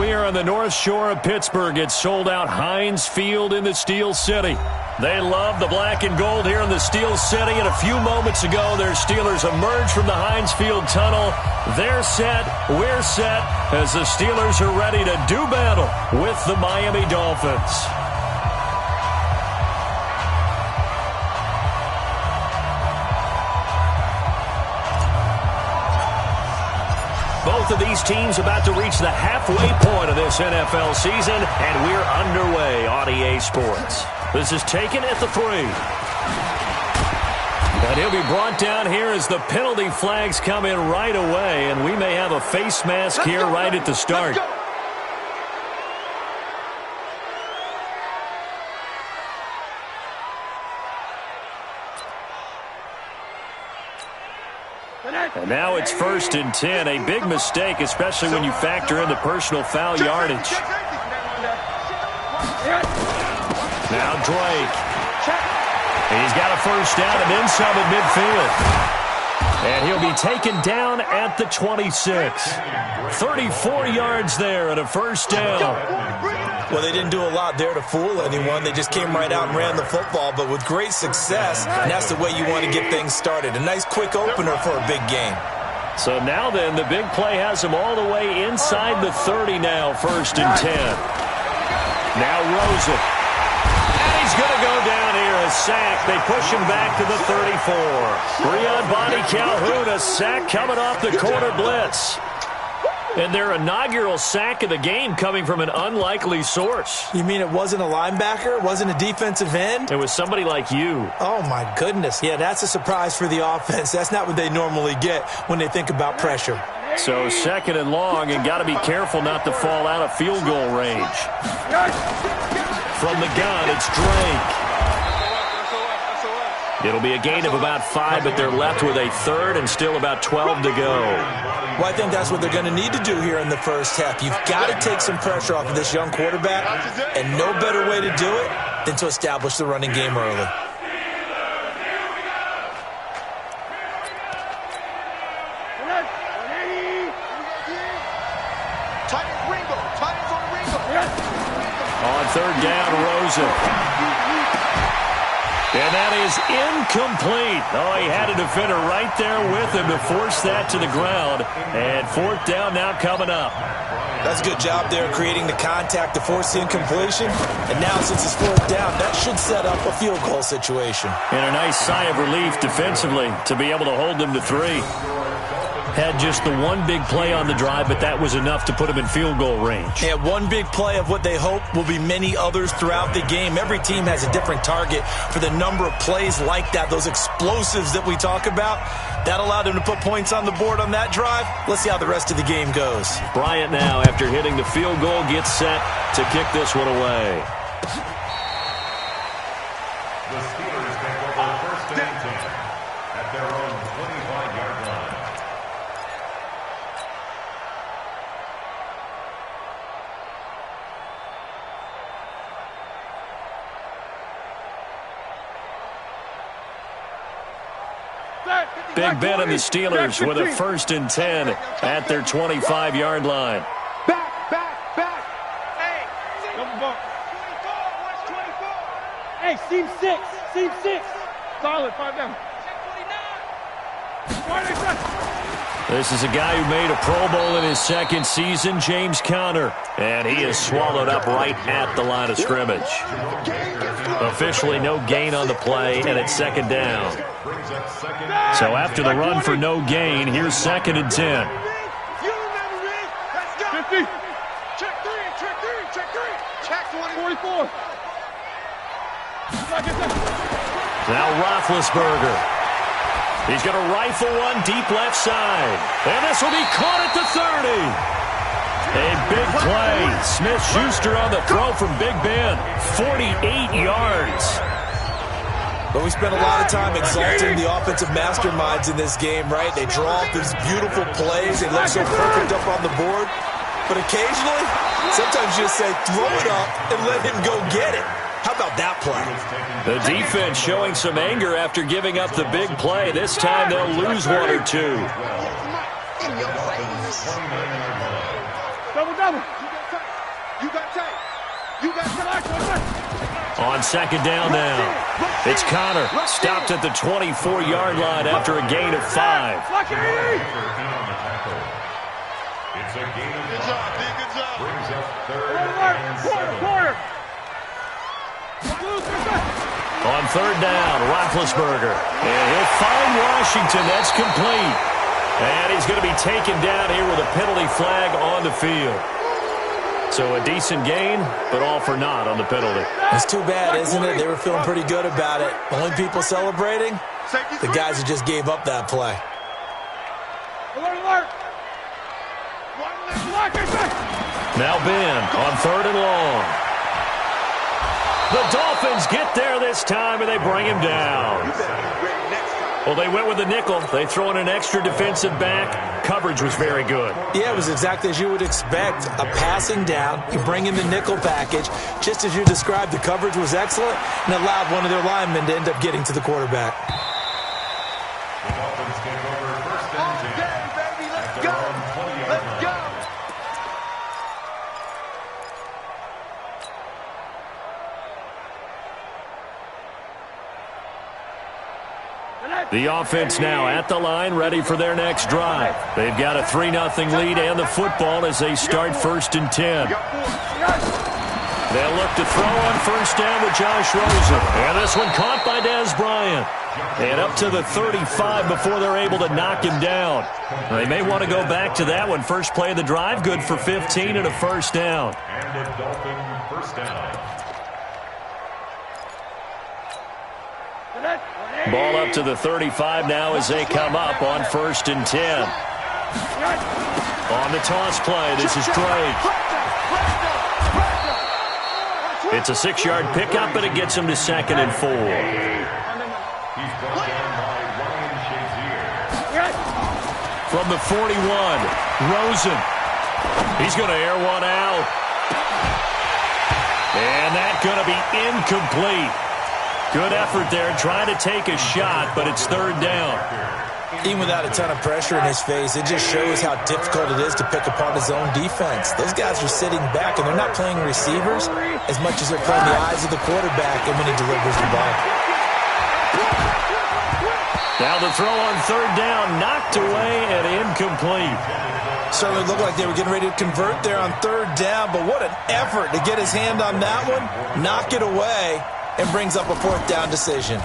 we are on the North Shore of Pittsburgh. It's sold out Heinz Field in the Steel City. They love the black and gold here in the Steel City. And a few moments ago, their Steelers emerged from the Heinz Field tunnel. They're set, we're set, as the Steelers are ready to do battle with the Miami Dolphins. Both of these teams about to reach the halfway point of this NFL season, and we're underway on EA Sports. This is taken at the 3. And he'll be brought down here as the penalty flags come in right away, and we may have a face mask here right at the start. And now it's 1st and 10. A big mistake, especially when you factor in the personal foul yardage. Now Drake. He's got a first down and then some at midfield. And he'll be taken down at the 26. 34 yards there and a first down. Well, they didn't do a lot there to fool anyone. They just came right out and ran the football, but with great success, and that's the way you want to get things started. A nice quick opener for a big game. So now then, the big play has him all the way inside the 30 now, 1st and 10. Now Rosen. And he's going to go down here, a sack. They push him back to the 34. Breon Body Calhoun, a sack coming off the corner blitz. And their inaugural sack of the game coming from an unlikely source. You mean it wasn't a linebacker? It wasn't a defensive end? It was somebody like you. Oh, my goodness. Yeah, that's a surprise for the offense. That's not what they normally get when they think about pressure. So 2nd and long, and got to be careful not to fall out of field goal range. From the gun, it's Drake. It'll be a gain of about 5, but they're left with a 3rd and still about 12 to go. Well, I think that's what they're going to need to do here in the first half. You've got to take some pressure off of this young quarterback, and no better way to do it than to establish the running game early. On 3rd down, Rosen. And that is incomplete. Oh, he had a defender right there with him to force that to the ground. And 4th down now coming up. That's a good job there creating the contact to force the incompletion. And now since it's 4th down, that should set up a field goal situation. And a nice sigh of relief defensively to be able to hold them to 3. Had just the one big play on the drive, but that was enough to put him in field goal range. Yeah, one big play of what they hope will be many others throughout the game. Every team has a different target for the number of plays like that, those explosives that we talk about. That allowed them to put points on the board on that drive. Let's see how the rest of the game goes. Bryant now, after hitting the field goal, gets set to kick this one away. The Steelers take over 1st and 10 at their own 25-yard line. Big Ben and the Steelers with a 1st and 10 at their 25-yard line. Back. Hey, double bump. 24. Hey, seam 6. Solid, 5 down. This is a guy who made a Pro Bowl in his 2nd season, James Conner. And he is swallowed up right at the line of scrimmage. Officially no gain on the play, and it's 2nd down. So after the run for no gain, here's 2nd and 10. 50. Check 3. Check 44. Now Roethlisberger. He's going to rifle one deep left side. And this will be caught at the 30. A big play. Smith-Schuster on the throw from Big Ben. 48 yards. But we spent a lot of time exalting the offensive masterminds in this game, right? They draw up these beautiful plays. They look so perfect up on the board. But occasionally, sometimes you just say, throw it up and let him go get it. How about that play? The defense showing some anger after giving up the big play. This time they'll lose 1 or 2. Double. On second down now, it's Connor, stopped at the 24-yard line after a gain of 5. It's a gain of 5. Good job, D. Good job. Brings up 3rd and 7. On third down, Roethlisberger. And he'll find Washington. That's complete. And he's going to be taken down here with a penalty flag on the field. So a decent gain, but all for naught on the penalty. It's too bad, isn't it? They were feeling pretty good about it. Only people celebrating, the guys who just gave up that play. Now Ben on 3rd and long. The Dolphins get there this time, and they bring him down. Well, they went with the nickel. They throw in an extra defensive back. Coverage was very good. Yeah, it was exactly as you would expect. A passing down. You bring in the nickel package. Just as you described, the coverage was excellent and allowed one of their linemen to end up getting to the quarterback. The Dolphins take over 1st and 10. Baby, let's At go. their own 20-yard Let's line. go. The offense now at the line, ready for their next drive. They've got a 3-0 lead and the football as they start 1st and 10. They'll look to throw on 1st down with Josh Rosen. And this one caught by Dez Bryant. And up to the 35 before they're able to knock him down. They may want to go back to that one. First play of the drive, good for 15 and a 1st down. And a Dolphin 1st down. Ball up to the 35 now as they come up on 1st and 10. On the toss play, this is Drake. It's a 6-yard pickup, and it gets him to 2nd and 4. He's brought down by Ryan Shazier. From the 41, Rosen. He's going to air one out. And that's going to be incomplete. Good effort there, trying to take a shot, but it's 3rd down. Even without a ton of pressure in his face, it just shows how difficult it is to pick apart his own defense. Those guys are sitting back, and they're not playing receivers as much as they're playing the eyes of the quarterback and when he delivers the ball. Now the throw on 3rd down, knocked away and incomplete. Certainly looked like they were getting ready to convert there on 3rd down, but what an effort to get his hand on that one, knock it away, and brings up a 4th down decision.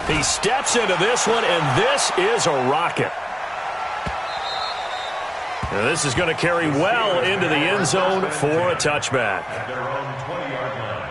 He steps into this one, and this is a rocket. Now this is going to carry well into the end zone for a touchback. At their own 20-yard line.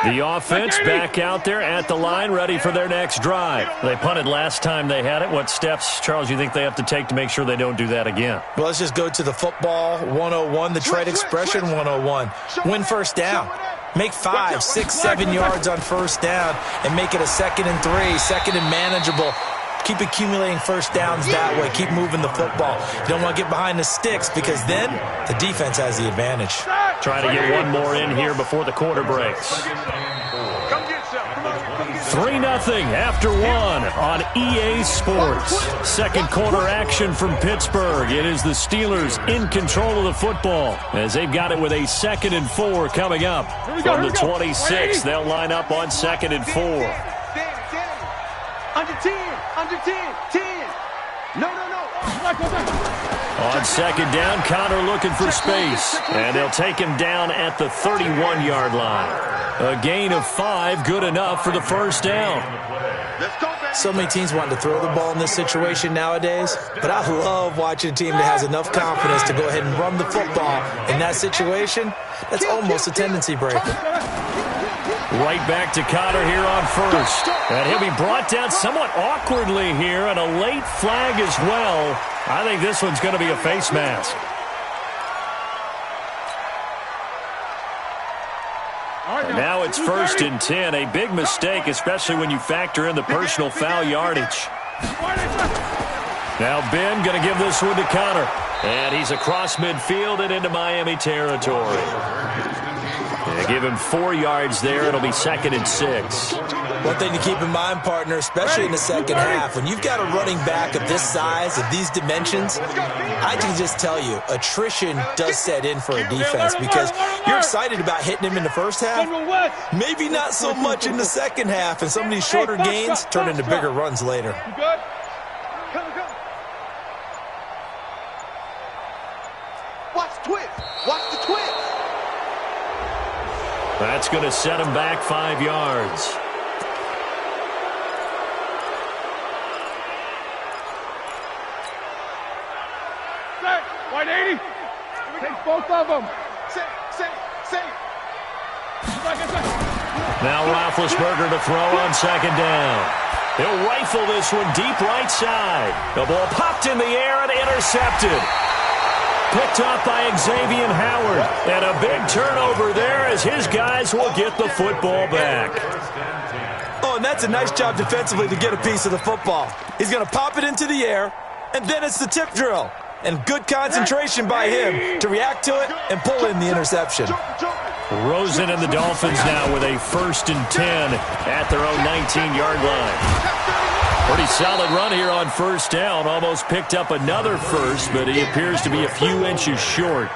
The offense back out there at the line, ready for their next drive. They punted last time they had it. What steps, Charles, you think they have to take to make sure they don't do that again? Well, let's just go to the football 101, the trade expression 101. Win 1st down. Make 5, 6, 7 yards on 1st down and make it a 2nd and 3, 2nd and manageable. Keep accumulating 1st downs that way. Keep moving the football. You don't want to get behind the sticks because then the defense has the advantage. Trying to get one more in here before the quarter breaks. 3-0 after 1 on EA Sports. Second quarter action from Pittsburgh. It is the Steelers in control of the football as they've got it with a 2nd and 4 coming up. From the 26, they'll line up on 2nd and 4. Under 10, 10. No. On 2nd down, Connor looking for space. And they'll take him down at the 31-yard line. A gain of 5, good enough for the 1st down. So many teams want to throw the ball in this situation nowadays, but I love watching a team that has enough confidence to go ahead and run the football. In that situation, that's almost a tendency breaker. Right back to Connor here on 1st. And he'll be brought down somewhat awkwardly here, and a late flag as well. I think this one's going to be a face mask. And now it's 1st and 10. A big mistake, especially when you factor in the personal foul yardage. Now Ben going to give this one to Connor. And he's across midfield and into Miami territory. And They give him 4 yards there. It'll be 2nd and 6. One thing to keep in mind, partner, especially in the second half, when you've got a running back of this size, of these dimensions, I can just tell you, attrition does set in for a defense because you're excited about hitting him in the first half, maybe not so much in the second half, and some of these shorter gains turn into bigger runs later. You good? Come. Watch the twist. Watch the twist. That's going to set him back 5 yards. White 80. Take both of them. Say. Now Roethlisberger to throw on 2nd down. He'll rifle this one deep right side. The ball popped in the air and intercepted. Picked up by Xavier Howard. And a big turnover there as his guys will get the football back. Oh, and that's a nice job defensively to get a piece of the football. He's going to pop it into the air, and then it's the tip drill. And good concentration by him to react to it and pull in the interception. Rosen and the Dolphins now with a 1st and 10 at their own 19-yard line. Pretty solid run here on 1st down. Almost picked up another first, but he appears to be a few inches short.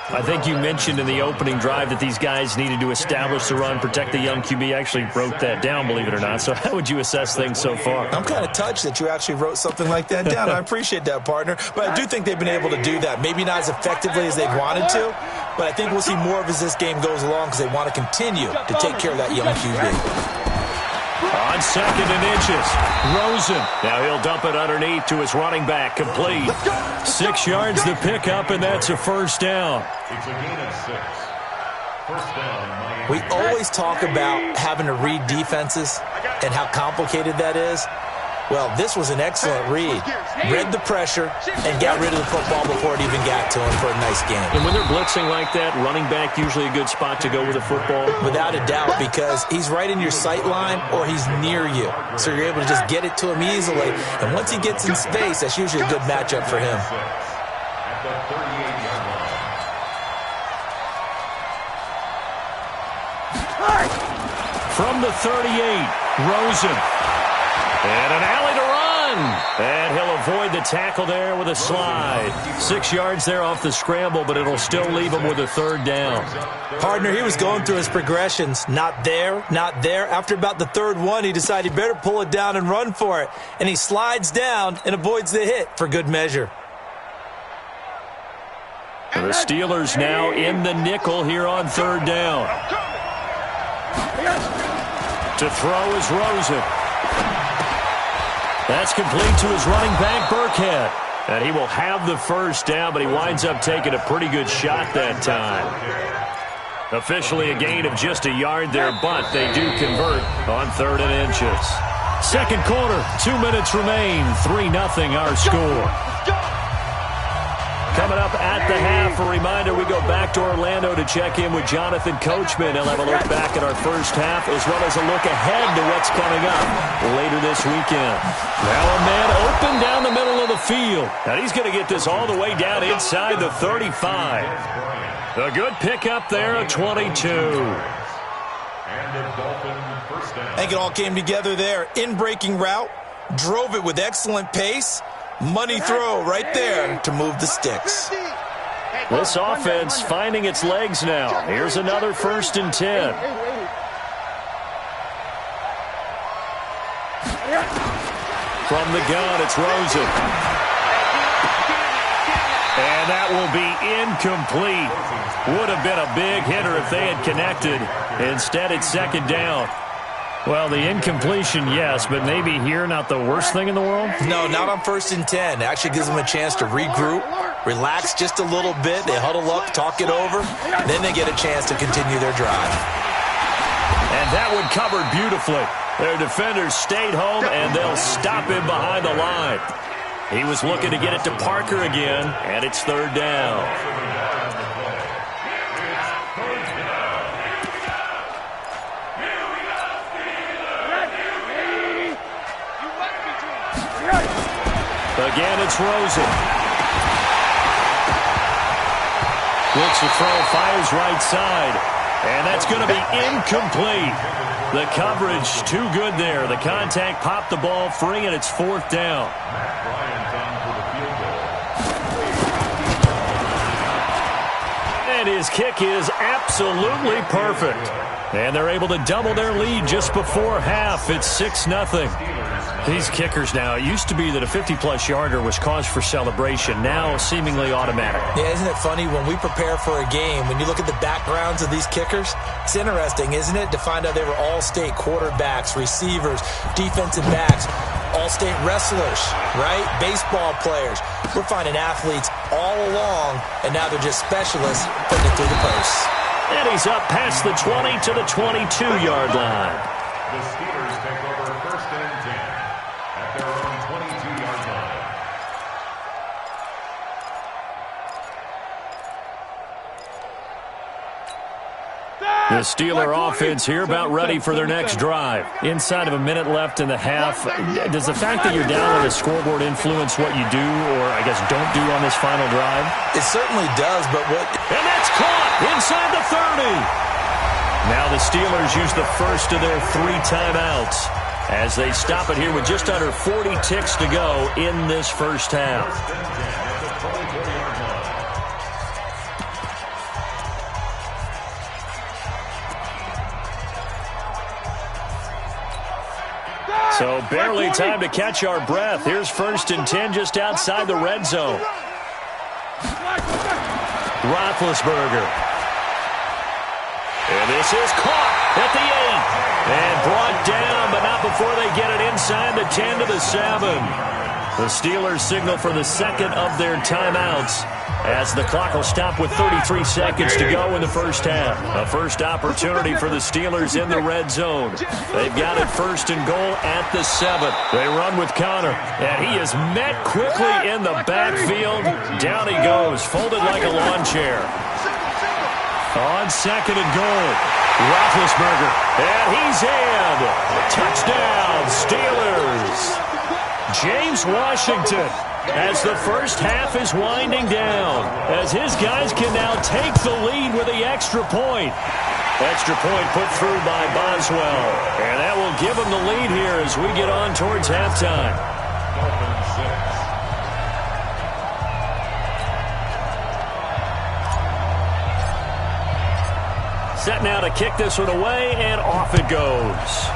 I think you mentioned in the opening drive that these guys needed to establish the run, protect the young QB. I actually wrote that down, believe it or not. So how would you assess things so far? I'm kind of touched that you actually wrote something like that down. I appreciate that, partner. But I do think they've been able to do that. Maybe not as effectively as they wanted to, but I think we'll see more of as this game goes along because they want to continue to take care of that young QB. On 2nd and inches, Rosen. Now he'll dump it underneath to his running back, complete. 6 yards the pickup, and that's a 1st down. It's a gain of 6. 1st down, Miami. We always talk about having to read defenses and how complicated that is. Well, this was an excellent read. Read the pressure and got rid of the football before it even got to him for a nice game. And when they're blitzing like that, running back usually a good spot to go with the football? Without a doubt, because he's right in your sight line or he's near you. So you're able to just get it to him easily. And once he gets in space, that's usually a good matchup for him. At the 38-yard line. From the 38, Rosen. And an alley to run. And he'll avoid the tackle there with a slide. 6 yards there off the scramble, but it'll still leave him with a 3rd down. Partner, he was going through his progressions. Not there, not there. After about the 3rd one, he decided he better pull it down and run for it. And he slides down and avoids the hit for good measure. The Steelers now in the nickel here on 3rd down. To throw is Rosen. That's complete to his running back, Burkhead. And he will have the 1st down, but he winds up taking a pretty good shot that time. Officially a gain of just a yard there, but they do convert on 3rd and inches. 2nd quarter, 2 minutes remain. 3-0 our score. Coming up at the half, a reminder, we go back to Orlando to check in with Jonathan Coachman. He'll have a look back at our 1st half as well as a look ahead to what's coming up later this weekend. Now a man open down the middle of the field. And he's going to get this all the way down inside the 35. A good pickup there, a 22. And the Dolphin 1st down. I think it all came together there. In-breaking route, drove it with excellent pace. Money throw right there to move the sticks. This offense finding its legs now. Here's another 1st and 10. From the gun, it's Rosen. And that will be incomplete. Would have been a big hitter if they had connected. Instead, it's 2nd down. Well, the incompletion, yes, but maybe here not the worst thing in the world? No, not on 1st and 10. It actually gives them a chance to regroup, relax just a little bit. They huddle up, talk it over. Then they get a chance to continue their drive. And that one covered beautifully. Their defenders stayed home, and they'll stop him behind the line. He was looking to get it to Parker again, and it's 3rd down. Again, it's Rosen. Looks to throw, fires right side. And that's going to be incomplete. The coverage too good there. The contact popped the ball free, and it's 4th down. And his kick is absolutely perfect. And they're able to double their lead just before half. It's 6-0. These kickers now, it used to be that a 50-plus yarder was cause for celebration. Now seemingly automatic. Yeah, isn't it funny when we prepare for a game, when you look at the backgrounds of these kickers, it's interesting, isn't it, to find out they were all-state quarterbacks, receivers, defensive backs, all-state wrestlers, right? Baseball players. We're finding athletes all along, and now they're just specialists putting it through the posts. And he's up past the 20 to the 22-yard line. The Steelers take over 1st and 10 at their own 22-yard line. The Steeler offense here about ready for their next drive. Inside of a minute left in the half, does the fact that you're down with a scoreboard influence what you do or, I guess, don't do on this final drive? It certainly does, but what... And that's caught inside the 30. Now the Steelers use the first of their 3 timeouts as they stop it here with just under 40 ticks to go in this first half. So barely time to catch our breath. Here's 1st and 10 just outside the red zone. Roethlisberger. And this is caught at the 8. And brought down, but not before they get it inside the 10 to the 7. The Steelers signal for the second of their timeouts as the clock will stop with 33 seconds to go in the first half. A first opportunity for the Steelers in the red zone. They've got it 1st and goal at the 7. They run with Connor, and he is met quickly in the backfield. Down he goes, folded like a lawn chair. On 2nd and goal, Roethlisberger, and he's in. Touchdown, Steelers. James Washington, as the first half is winding down, as his guys can now take the lead with the extra point. Extra point put through by Boswell, and that will give him the lead here as we get on towards halftime. Set now to kick this one away, and off it goes.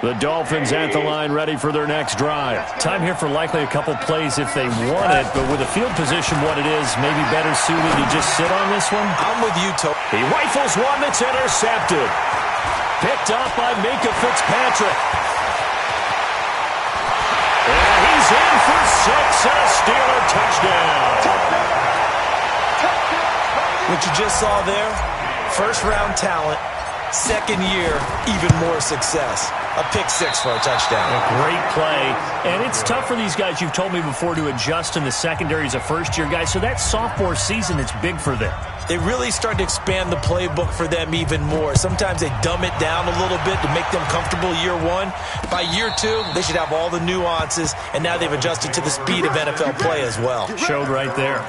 The Dolphins at the line ready for their next drive. Time here for likely a couple plays if they want it, but with the field position what it is, maybe better suited to just sit on this one. I'm with you, Toby. He rifles one that's intercepted. Picked up by Minka Fitzpatrick. And he's in for 6 and a Steeler touchdown. What you just saw there, first-round talent, second year, even more success. A pick 6 for a touchdown. A great play. And it's tough for these guys, you've told me before, to adjust in the secondary as a first-year guy. So that sophomore season, it's big for them. They really start to expand the playbook for them even more. Sometimes they dumb it down a little bit to make them comfortable year 1. By year 2, they should have all the nuances, and now they've adjusted to the speed of NFL play as well. Showed right there.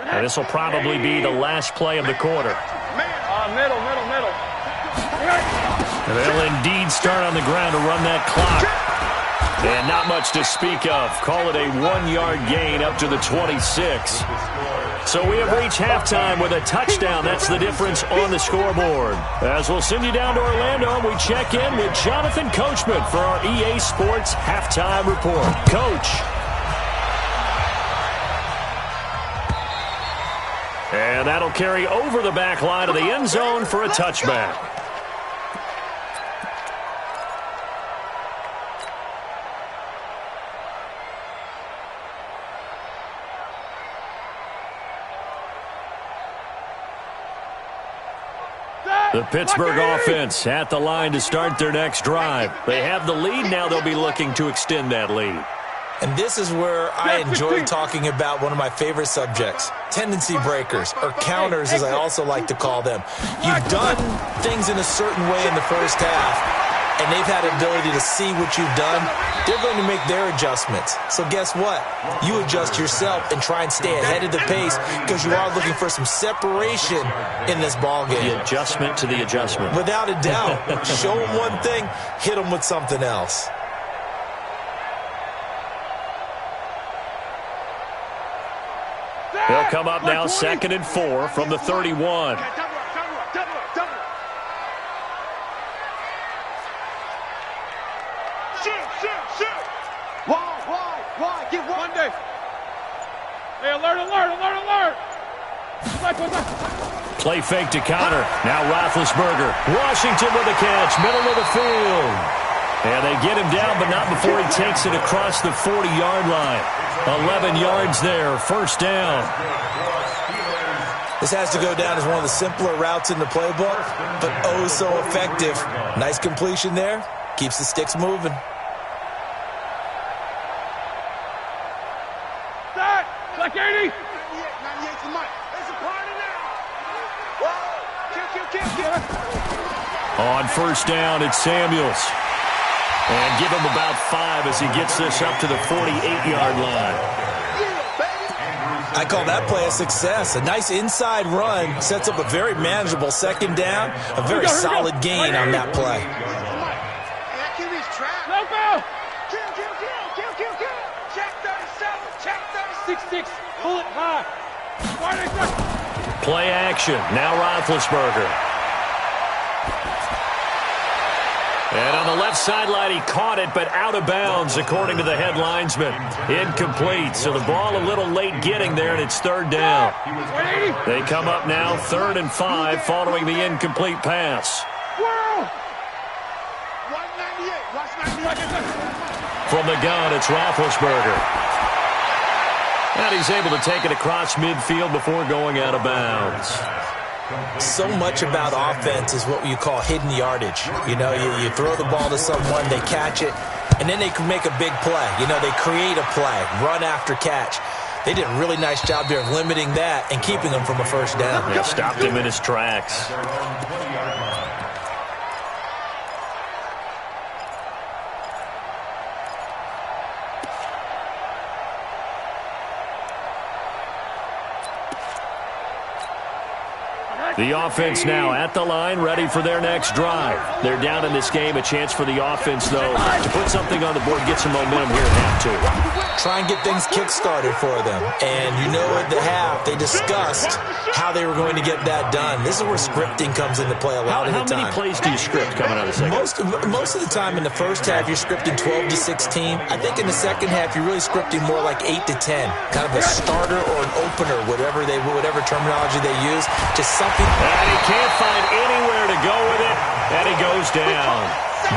And this will probably be the last play of the quarter. Middle. And they'll indeed start on the ground to run that clock. And not much to speak of. Call it a 1-yard gain up to the 26. So we have reached halftime with a touchdown. That's the difference on the scoreboard. As we'll send you down to Orlando, we check in with Jonathan Coachman for our EA Sports Halftime Report. Coach. And that'll carry over the back line of the end zone for a touchback. The Pittsburgh offense at the line to start their next drive. They have the lead. Now they'll be looking to extend that lead. And this is where I enjoy talking about one of my favorite subjects, tendency breakers, or counters as I also like to call them. You've done things in a certain way in the first half, and they've had the ability to see what you've done. They're going to make their adjustments. So guess what? You adjust yourself and try and stay ahead of the pace because you are looking for some separation in this ballgame. The adjustment to the adjustment. Without a doubt. Show them one thing, hit them with something else. They'll come up now 2nd and 4 from the 31. Why? Get one day. Hey, alert. Play fake to counter. Now Roethlisberger. Washington with a catch. Middle of the field. And they get him down, but not before he takes it across the 40-yard line. 11 yards there. First down. This has to go down as one of the simpler routes in the playbook, but oh so effective. Nice completion there. Keeps the sticks moving. Like 80. 98's the mic. It's a party now. Whoa. Kill. On first down, it's Samuels. And give him about 5 as he gets this up to the 48-yard line. I call that play a success. A nice inside run sets up a very manageable second down. A very solid gain on that play. Let's go. Kill. Check 37. Check 36. 6-6. Pull it high. Play action. Now Roethlisberger. And on the left sideline, he caught it, but out of bounds, according to the head linesman. Incomplete, so the ball a little late getting there, and it's 3rd down. They come up now 3rd and 5 following the incomplete pass. 198. From the gun, it's Roethlisberger. And he's able to take it across midfield before going out of bounds. So much about offense is what you call hidden yardage. You know, you throw the ball to someone, they catch it, and then they can make a big play. You know, they create a play, run after catch. They did a really nice job there of limiting that and keeping him from a first down. They stopped him in his tracks. The offense now at the line, ready for their next drive. They're down in this game. A chance for the offense, though, to put something on the board, get some momentum here at half 2. Try and get things kick-started for them. And you know at the half, they discussed how they were going to get that done. This is where scripting comes into play a lot of the time. How many plays do you script coming out of the second? Most of the time in the first half, you're scripting 12 to 16. I think in the second half, you're really scripting more like 8 to 10. Kind of a starter or an opener, whatever terminology they use. Just something. And he can't find anywhere to go with it, and he goes down.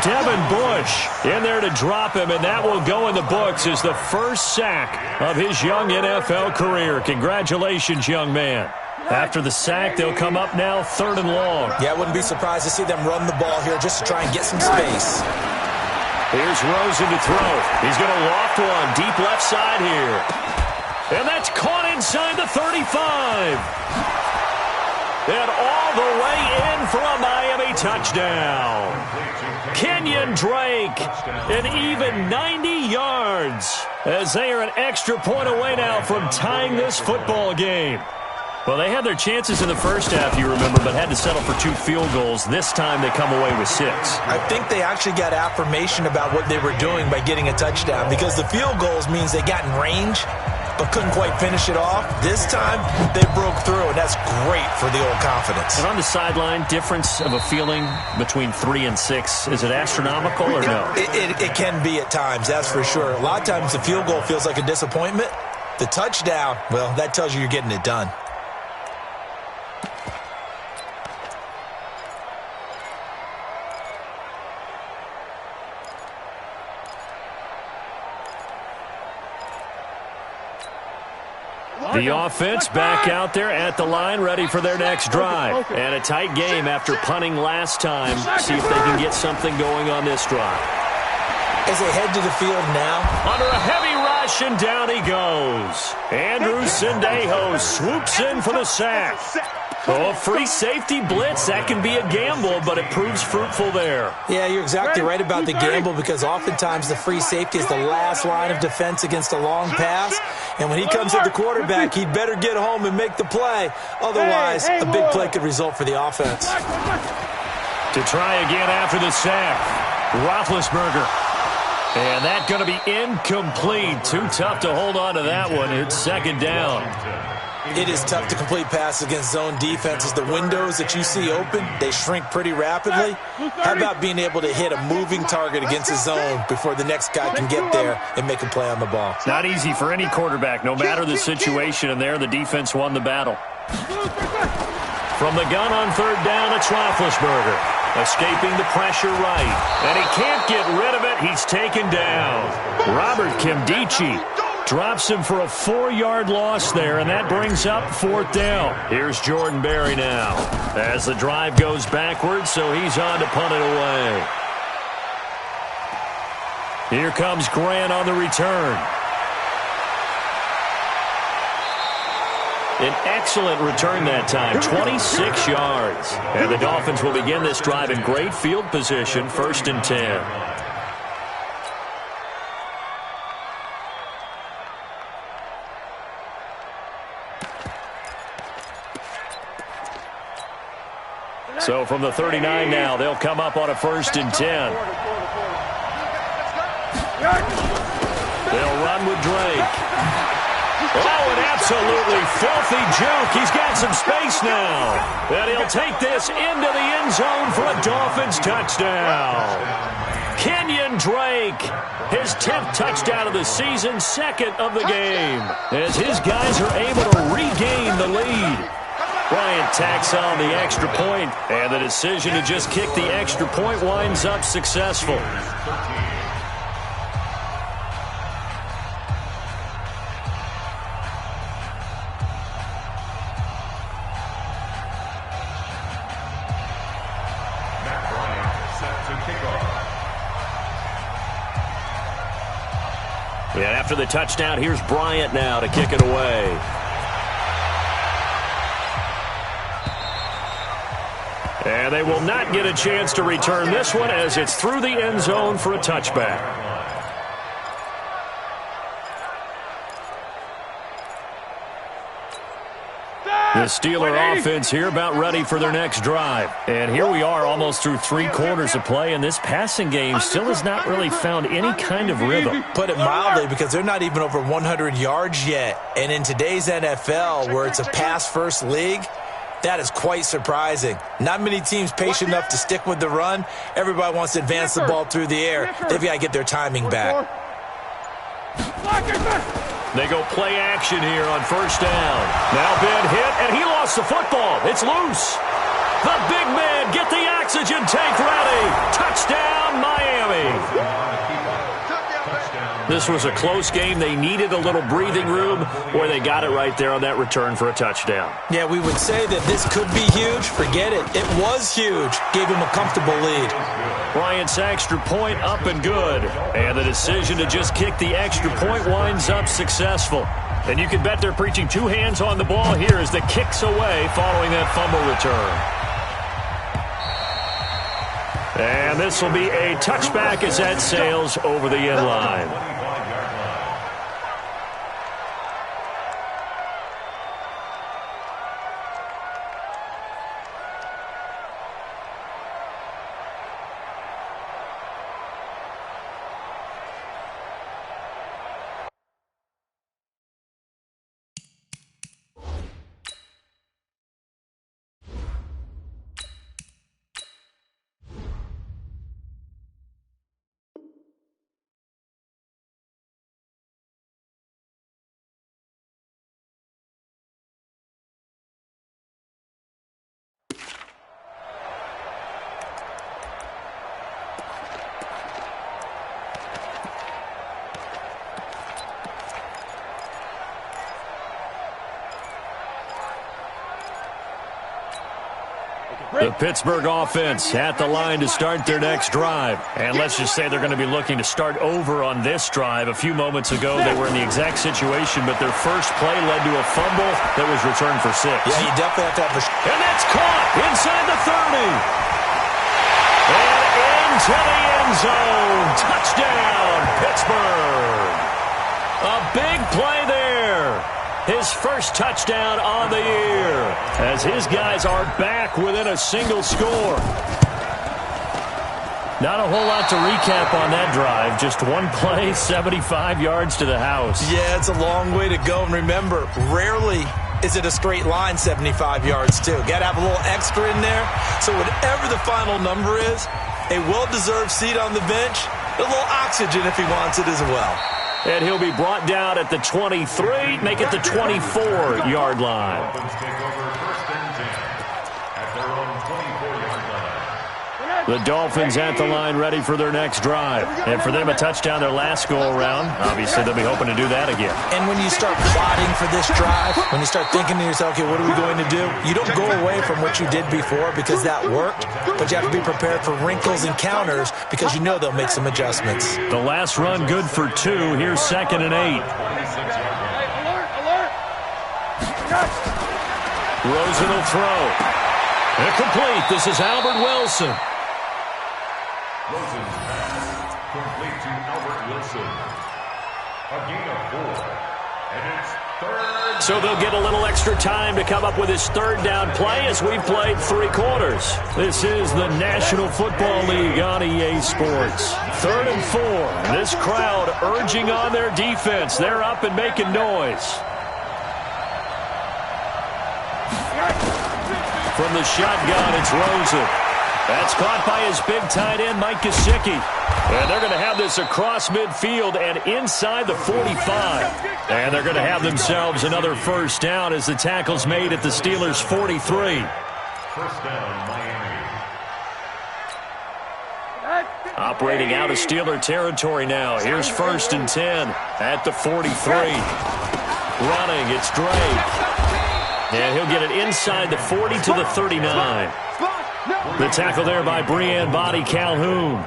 Devin Bush in there to drop him, and that will go in the books as the first sack of his young NFL career. Congratulations, young man. After the sack, they'll come up now 3rd and long. Yeah, I wouldn't be surprised to see them run the ball here just to try and get some space. Here's Rosen to throw. He's going to loft one deep left side here. And that's caught inside the 35. And all the way in for a Miami touchdown. Kenyon Drake, an even 90 yards, as they are an extra point away now from tying this football game. Well, they had their chances in the first half, you remember, but had to settle for 2 field goals. This time they come away with 6. I think they actually got affirmation about what they were doing by getting a touchdown, because the field goals means they got in range but couldn't quite finish it off. This time, they broke through, and that's great for the old confidence. And on the sideline, difference of a feeling between 3 and 6, is it astronomical or no? It can be at times, that's for sure. A lot of times the field goal feels like a disappointment. The touchdown, well, that tells you you're getting it done. The offense back out there at the line, ready for their next drive. And a tight game after punting last time. See if they can get something going on this drive. As they head to the field now. Under a heavy rush, and down he goes. Andrew Sendejo swoops in for the sack. Oh, free safety blitz, that can be a gamble, but it proves fruitful there. Yeah, you're exactly right about the gamble because oftentimes the free safety is the last line of defense against a long pass. And when he comes at the quarterback, he'd better get home and make the play. Otherwise, a big play could result for the offense. To try again after the sack, Roethlisberger. And that's going to be incomplete. Too tough to hold on to that one. It's second down. It is tough to complete passes against zone defenses. The windows that you see open, they shrink pretty rapidly. How about being able to hit a moving target against a zone before the next guy can get there and make a play on the ball? It's not easy for any quarterback, no matter the situation, and there the defense won the battle. From the gun on third down, it's Roethlisberger. Escaping the pressure right. And he can't get rid of it. He's taken down. Robert Kimdichie drops him for a 4-yard loss there, and that brings up fourth down. Here's Jordan Berry now as the drive goes backwards, so he's on to punt it away. Here comes Grant on the return. An excellent return that time, 26 yards. And the Dolphins will begin this drive in great field position, 1st and 10. So from the 39 now, they'll come up on a 1st and 10. They'll run with Drake. Oh, an absolutely filthy juke. He's got some space now. And he'll take this into the end zone for a Dolphins touchdown. Kenyon Drake, his 10th touchdown of the season, 2nd of the game, as his guys are able to regain the lead. Bryant tacks on the extra point, and the decision to just kick the extra point winds up successful. And after the touchdown, here's Bryant now to kick it away. And they will not get a chance to return this one as it's through the end zone for a touchback. The Steeler offense here about ready for their next drive. And here we are almost through 3 quarters of play, and this passing game still has not really found any kind of rhythm. Put it mildly, because they're not even over 100 yards yet. And in today's NFL, where it's a pass-first league, that is quite surprising. Not many teams patient enough to stick with the run. Everybody wants to advance the ball through the air. They've got to get their timing back. They go play action here on 1st down. Now Ben hit, and he lost the football. It's loose. The big man, get the oxygen tank ready. Touchdown, Miami. This was a close game. They needed a little breathing room, or they got it right there on that return for a touchdown. Yeah, we would say that this could be huge. Forget it. It was huge. Gave him a comfortable lead. Bryant's extra point up and good. And the decision to just kick the extra point winds up successful. And you can bet they're preaching 2 hands on the ball here as the kick's away following that fumble return. And this will be a touchback as that sails over the end line. The Pittsburgh offense at the line to start their next drive. And let's just say they're going to be looking to start over on this drive. A few moments ago, they were in the exact situation, but their first play led to a fumble that was returned for 6. Yeah, you definitely have to have And that's caught inside the 30. And into the end zone. Touchdown, Pittsburgh. A big play there. His first touchdown on the year as his guys are back within a single score. Not a whole lot to recap on that drive. Just one play, 75 yards to the house. Yeah, it's a long way to go. And remember, rarely is it a straight line 75 yards, too. Got to have a little extra in there. So whatever the final number is, a well-deserved seat on the bench, a little oxygen if he wants it as well. And he'll be brought down at the 23, make it the 24-yard line. Dolphins take over first and 10 at their own 24-yard line. The Dolphins at the line ready for their next drive. And for them, a touchdown their last go-around. Obviously, they'll be hoping to do that again. And when you start plotting for this drive, when you start thinking to yourself, okay, what are we going to do? You don't go away from what you did before because that worked, but you have to be prepared for wrinkles and counters because you know they'll make some adjustments. The last run good for 2. Here's 2nd and 8. Rosen will throw. Incomplete. This is Albert Wilson. Rosen's pass complete to Albert Wilson. A gain of 4. And it's third. So they'll get a little extra time to come up with his third down play as we've played 3 quarters. This is the National Football League on EA Sports. 3rd and 4. This crowd urging on their defense. They're up and making noise. From the shotgun, it's Rosen. That's caught by his big tight end, Mike Gesicki. And they're going to have this across midfield and inside the 45. And they're going to have themselves another first down as the tackle's made at the Steelers' 43. First down, Miami. Operating out of Steeler territory now. Here's 1st and 10 at the 43. Running, it's Drake. And he'll get it inside the 40 to the 39. The tackle there by Breanne Body Calhoun.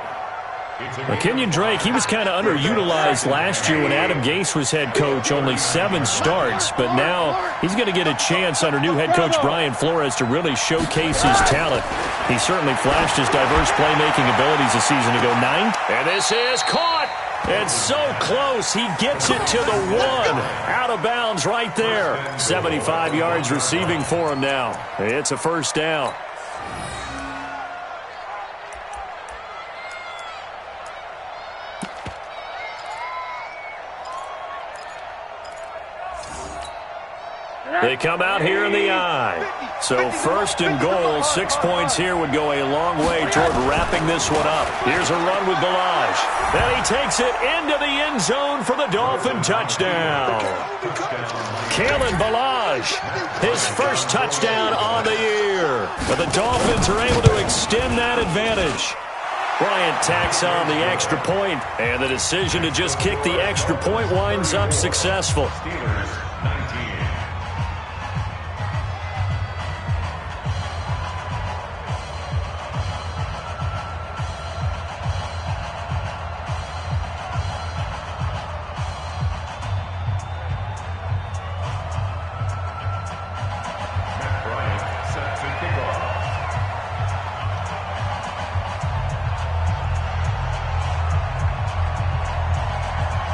Kenyon Drake, he was kind of underutilized last year when Adam Gase was head coach. Only 7 starts, but now he's going to get a chance under new head coach Brian Flores to really showcase his talent. He certainly flashed his diverse playmaking abilities a season ago. 9. And this is caught. And so close, he gets it to the 1. Out of bounds right there. 75 yards receiving for him now. It's a first down. They come out here in the eye. So 1st and goal, 6 points here would go a long way toward wrapping this one up. Here's a run with Ballage. And he takes it into the end zone for the Dolphin touchdown. Kalen Ballage, his first touchdown on the year. But the Dolphins are able to extend that advantage. Bryant tacks on the extra point, and the decision to just kick the extra point winds up successful. Steelers 19.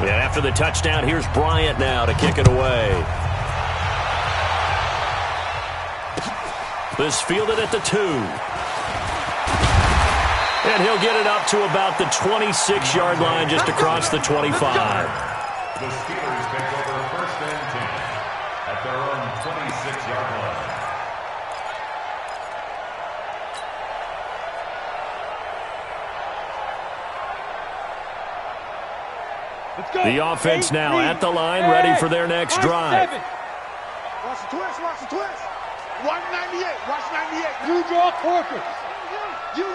And after the touchdown, here's Bryant now to kick it away. This fielded at the 2. And he'll get it up to about the 26-yard line just across the 25. The Steelers take over 1st and 10 at their own 26-yard line. The offense now at the line, ready for their next drive. Watch the twist, watch the twist. Watch 98, watch 98. You draw Corker. You.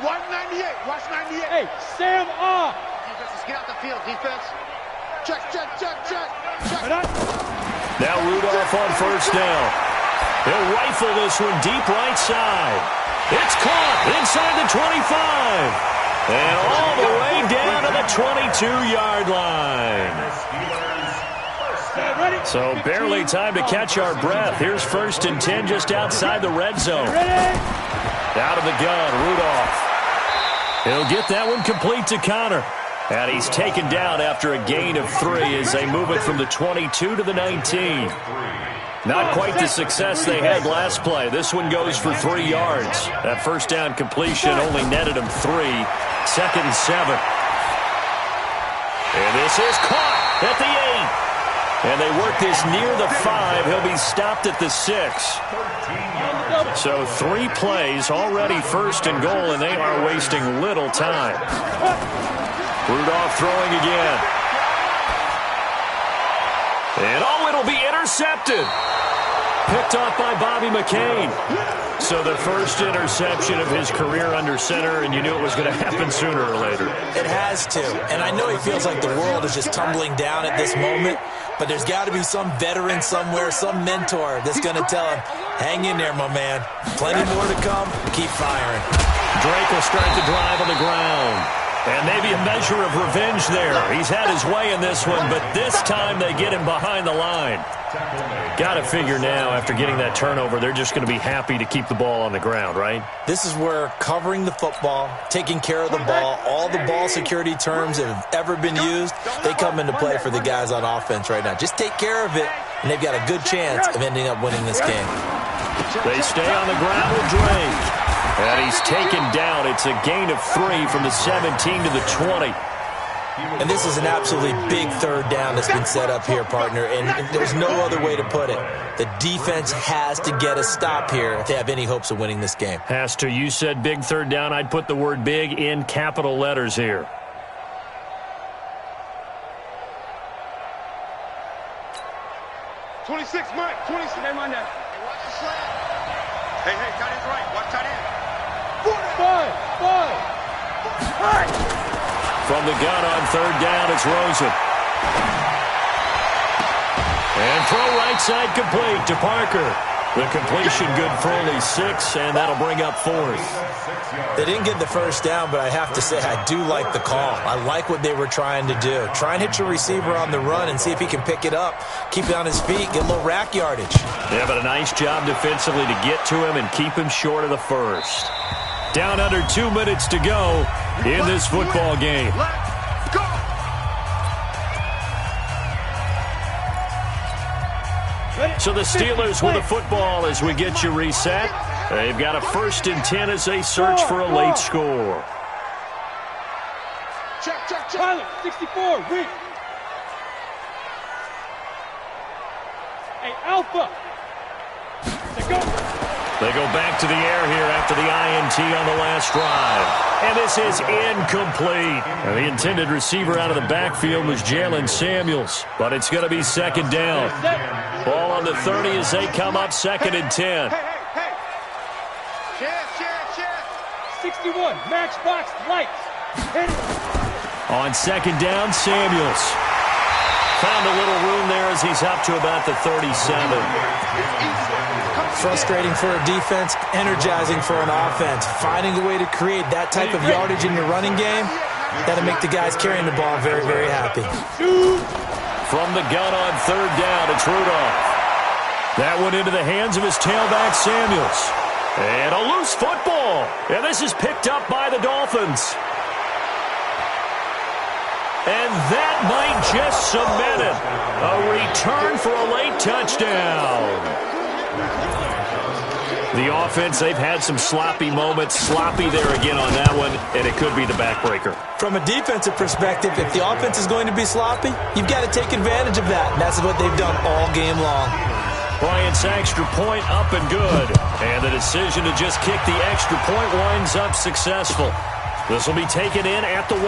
Watch 98, watch 98. Hey, Sam off. Defense, get out the field, defense. Check. Now Rudolph on first down. He'll rifle this one deep right side. It's caught inside the 25. And all the way down to the 22-yard line. So barely time to catch our breath. Here's 1st and 10 just outside the red zone. Out of the gun, Rudolph. He'll get that one complete to Connor. And he's taken down after a gain of 3 as they move it from the 22 to the 19. Not quite the success they had last play. This one goes for 3 yards. That first down completion only netted him 3. 2nd and 7. And this is caught at the 8. And they work this near the 5. He'll be stopped at the 6. So 3 plays, already 1st and goal, and they are wasting little time. Rudolph throwing again. And it'll be intercepted. Picked off by Bobby McCain. So the first interception of his career under center, and you knew it was going to happen sooner or later. It has to. And I know he feels like the world is just tumbling down at this moment, but there's got to be some veteran somewhere, some mentor that's going to tell him, hang in there, my man. Plenty more to come. Keep firing. Drake will start the drive on the ground. And maybe a measure of revenge there. He's had his way in this one, but this time they get him behind the line. Got to figure now, after getting that turnover, they're just going to be happy to keep the ball on the ground, right? This is where covering the football, taking care of the ball, all the ball security terms that have ever been used, they come into play for the guys on offense right now. Just take care of it, and they've got a good chance of ending up winning this game. They stay on the ground with Drake. And he's taken down. It's a gain of 3 from the 17 to the 20. And this is an absolutely big 3rd down that's been set up here, partner, and there's no other way to put it. The defense has to get a stop here if they have any hopes of winning this game. Has to. You said big 3rd down. I'd put the word big in capital letters here. Mike. 26. Hey, watch the slant. Hey, tight end's right. Watch tight end. 5. From the gun on 3rd down, it's Rosen. And throw right side complete to Parker. The completion good for only 6, and that'll bring up 4th. They didn't get the 1st down, but I have to say I do like the call. I like what they were trying to do. Try and hit your receiver on the run and see if he can pick it up, keep it on his feet, get a little rack yardage. Yeah, but a nice job defensively to get to him and keep him short of the 1st. Down under 2 minutes to go in this football game. Let's go. So the Steelers with the football as we get you reset. They've got a 1st and 10 as they search for a late score. Check. Pilot, 64, read. Hey, Alpha. They go. They go back to the air here after the INT on the last drive. And this is incomplete. And the intended receiver out of the backfield was Jalen Samuels. But it's going to be 2nd down. Ball on the 30 as they come up 2nd and 10. Hey. Share. 61, matchbox, lights. Hit it. On 2nd down, Samuels. Found a little room there as he's up to about the 37. Frustrating for a defense, energizing for an offense. Finding a way to create that type of yardage in your running game, that'll make the guys carrying the ball very, very happy. From the gun on 3rd down, it's Rudolph. That one into the hands of his tailback, Samuels. And a loose football. And this is picked up by the Dolphins. And that might just cement it. A return for a late touchdown. The offense, they've had some sloppy moments. Sloppy there again on that one, and it could be the backbreaker. From a defensive perspective, if the offense is going to be sloppy, you've got to take advantage of that. And that's what they've done all game long. Bryant's extra point up and good. And the decision to just kick the extra point winds up successful. This will be taken in at the 1.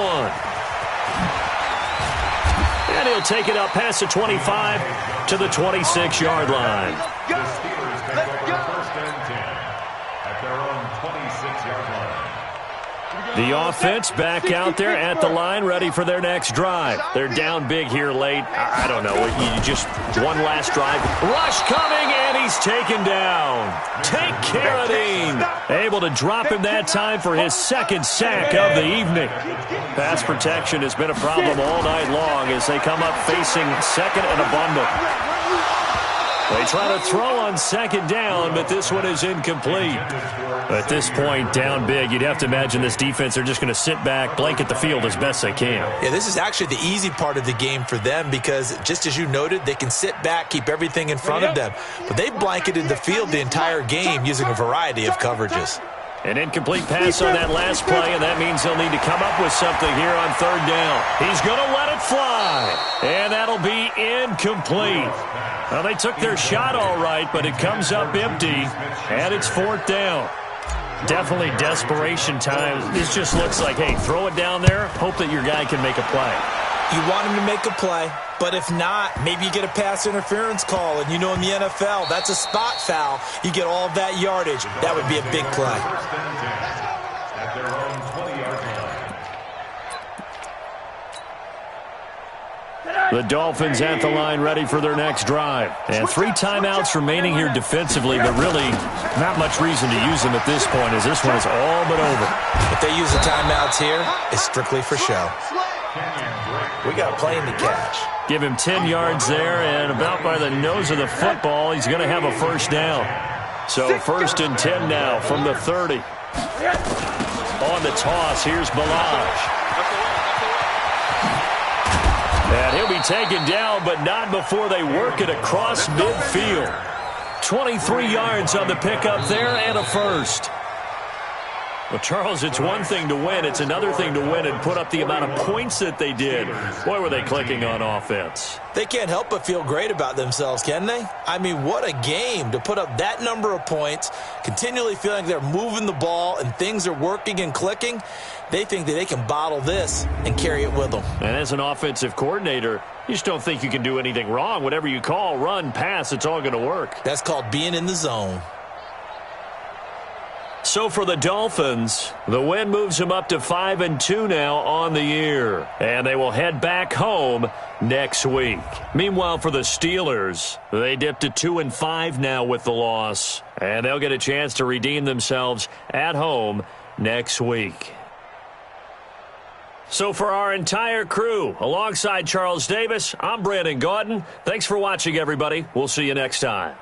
And he'll take it up past the 25 to the 26-yard line. The Steelers pick up the 1st and 10 at their own 26-yard line. The offense back out there at the line, ready for their next drive. They're down big here late. I don't know. You just one last drive. Rush coming, and he's taken down. Take care of Dean. Able to drop him that time for his second sack of the evening. Pass protection has been a problem all night long as they come up facing second and a bundle. They try to throw on second down, but this one is incomplete. At this point, down big, you'd have to imagine this defense are just going to sit back, blanket the field as best they can. Yeah, this is actually the easy part of the game for them because, just as you noted, they can sit back, keep everything in front of them. But they've blanketed the field the entire game using a variety of coverages. An incomplete pass on that last play, and that means they'll need to come up with something here on third down. He's going to let it fly, and that'll be incomplete. Well, they took their shot all right, but it comes up empty, and it's fourth down. Definitely desperation time. This just looks like, hey, throw it down there, hope that your guy can make a play. You want him to make a play, but if not, maybe you get a pass interference call, and you know in the NFL, that's a spot foul. You get all of that yardage. That would be a big play. At their own 20-yard line. The Dolphins at the line ready for their next drive. And 3 timeouts remaining here defensively, but really not much reason to use them at this point as this one is all but over. If they use the timeouts here, it's strictly for show. We got a plane to catch. Give him 10 yards there, and about by the nose of the football, he's going to have a first down. So first and 10 now from the 30. On the toss, here's Balaj. And he'll be taken down, but not before they work it across midfield. 23 yards on the pickup there and a first. Well, Charles, it's one thing to win. It's another thing to win and put up the amount of points that they did. Boy, were they clicking on offense. They can't help but feel great about themselves, can they? I mean, what a game to put up that number of points, continually feeling they're moving the ball and things are working and clicking. They think that they can bottle this and carry it with them. And as an offensive coordinator, you just don't think you can do anything wrong. Whatever you call, run, pass, it's all going to work. That's called being in the zone. So for the Dolphins, the win moves them up to 5-2 now on the year. And they will head back home next week. Meanwhile, for the Steelers, they dipped to 2-5 now with the loss. And they'll get a chance to redeem themselves at home next week. So for our entire crew, alongside Charles Davis, I'm Brandon Gaudin. Thanks for watching, everybody. We'll see you next time.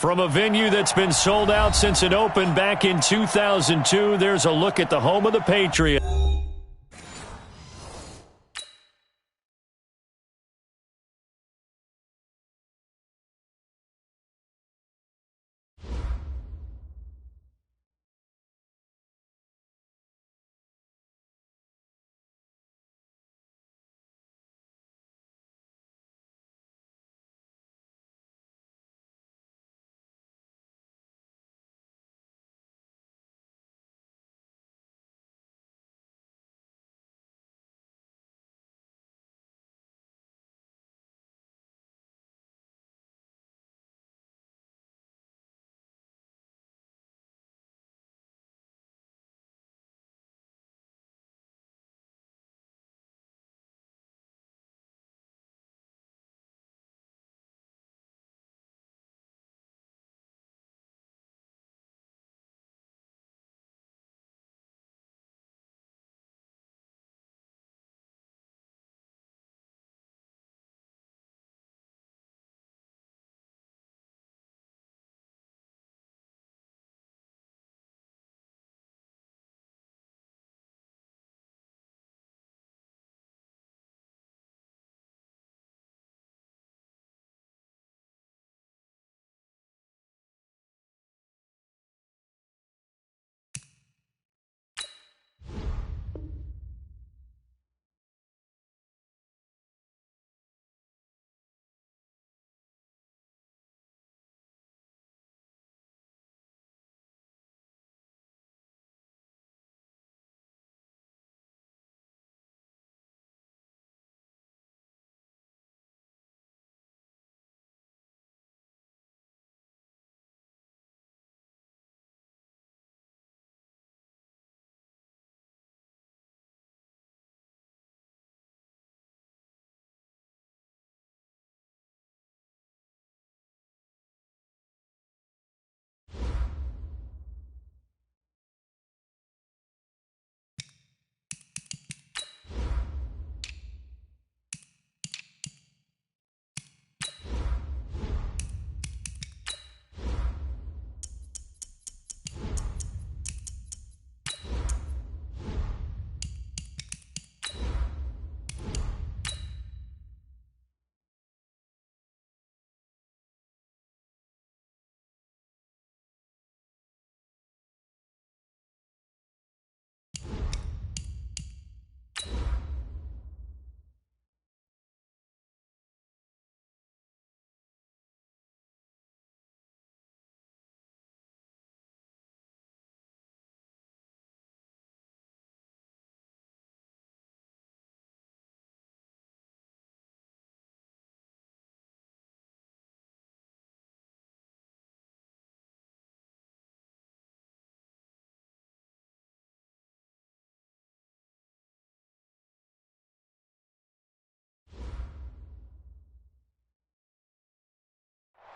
From a venue that's been sold out since it opened back in 2002, there's a look at the home of the Patriots.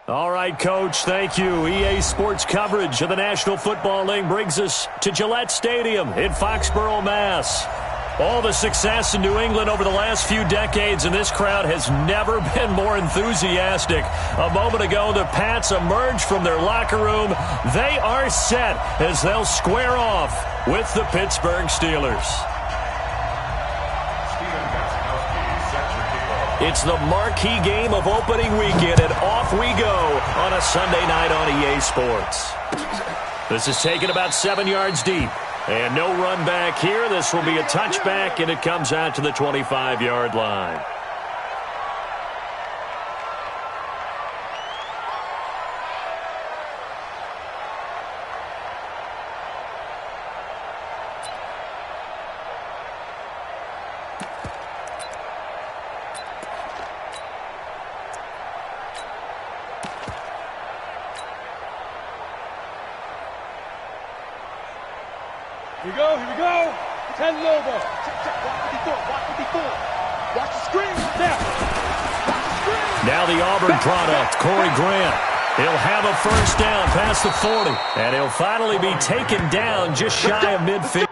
All right, Coach, thank you. EA Sports coverage of the National Football League brings us to Gillette Stadium in Foxborough, Mass. All the success in New England over the last few decades, and this crowd has never been more enthusiastic. A moment ago, the Pats emerged from their locker room. They are set as they'll square off with the Pittsburgh Steelers. It's the marquee game of opening weekend, and off we go on a Sunday night on EA Sports. This is taken about 7 yards deep, and no run back here. This will be a touchback, and it comes out to the 25-yard line. Here we go, here we go. It's heading over. Check, watch 54. Watch the screen. Now. Watch the screen. Now the Auburn product, Corey Grant. He'll have a first down past the 40. And he'll finally be taken down just shy of midfield.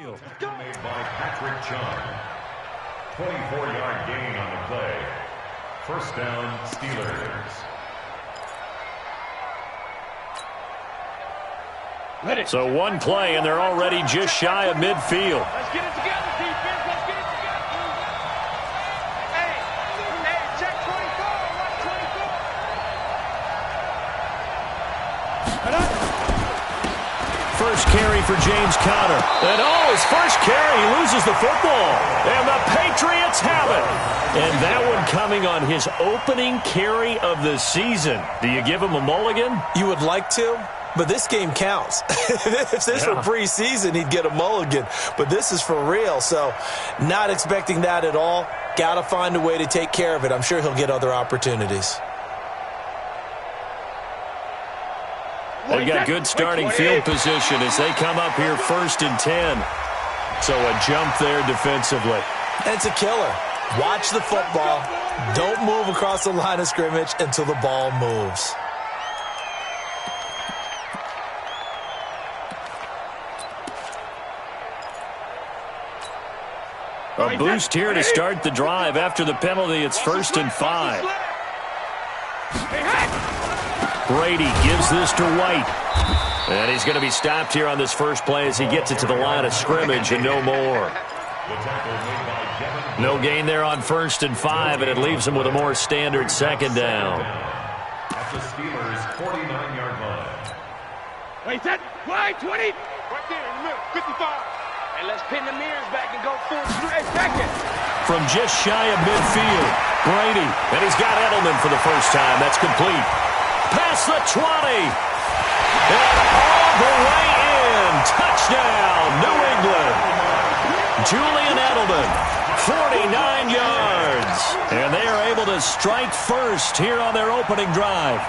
Made by Patrick Chung. 24-yard gain on the play. First down, Steelers. So one play, and they're already just shy of midfield. Let's get it together, defense. Let's get it together. Hey, check 24. Watch 24. First carry for James Conner. And his first carry, he loses the football. And the Patriots have it. And that one coming on his opening carry of the season. Do you give him a mulligan? You would like to, but this game counts. If this were preseason, he'd get a mulligan. But this is for real, so not expecting that at all. Got to find a way to take care of it. I'm sure he'll get other opportunities. They've got good starting field position as they come up here 1st and 10. So a jump there defensively. And it's a killer. Watch the football. Don't move across the line of scrimmage until the ball moves. A boost here to start the drive. After the penalty, it's 1st and 5. Brady gives this to White. And he's going to be stopped here on this first play as he gets it to the line of scrimmage and no more. No gain there on 1st and 5, and it leaves him with a more standard 2nd down. At the Steelers' 49-yard line. Wait, that wide 20. Right there in the middle, 55. And let's pin the mirrors back and go full straight back it. From just shy of midfield, Brady. And he's got Edelman for the first time. That's complete. Past the 20. And all the way in. Touchdown, New England. Julian Edelman, 49 yards. And they are able to strike first here on their opening drive.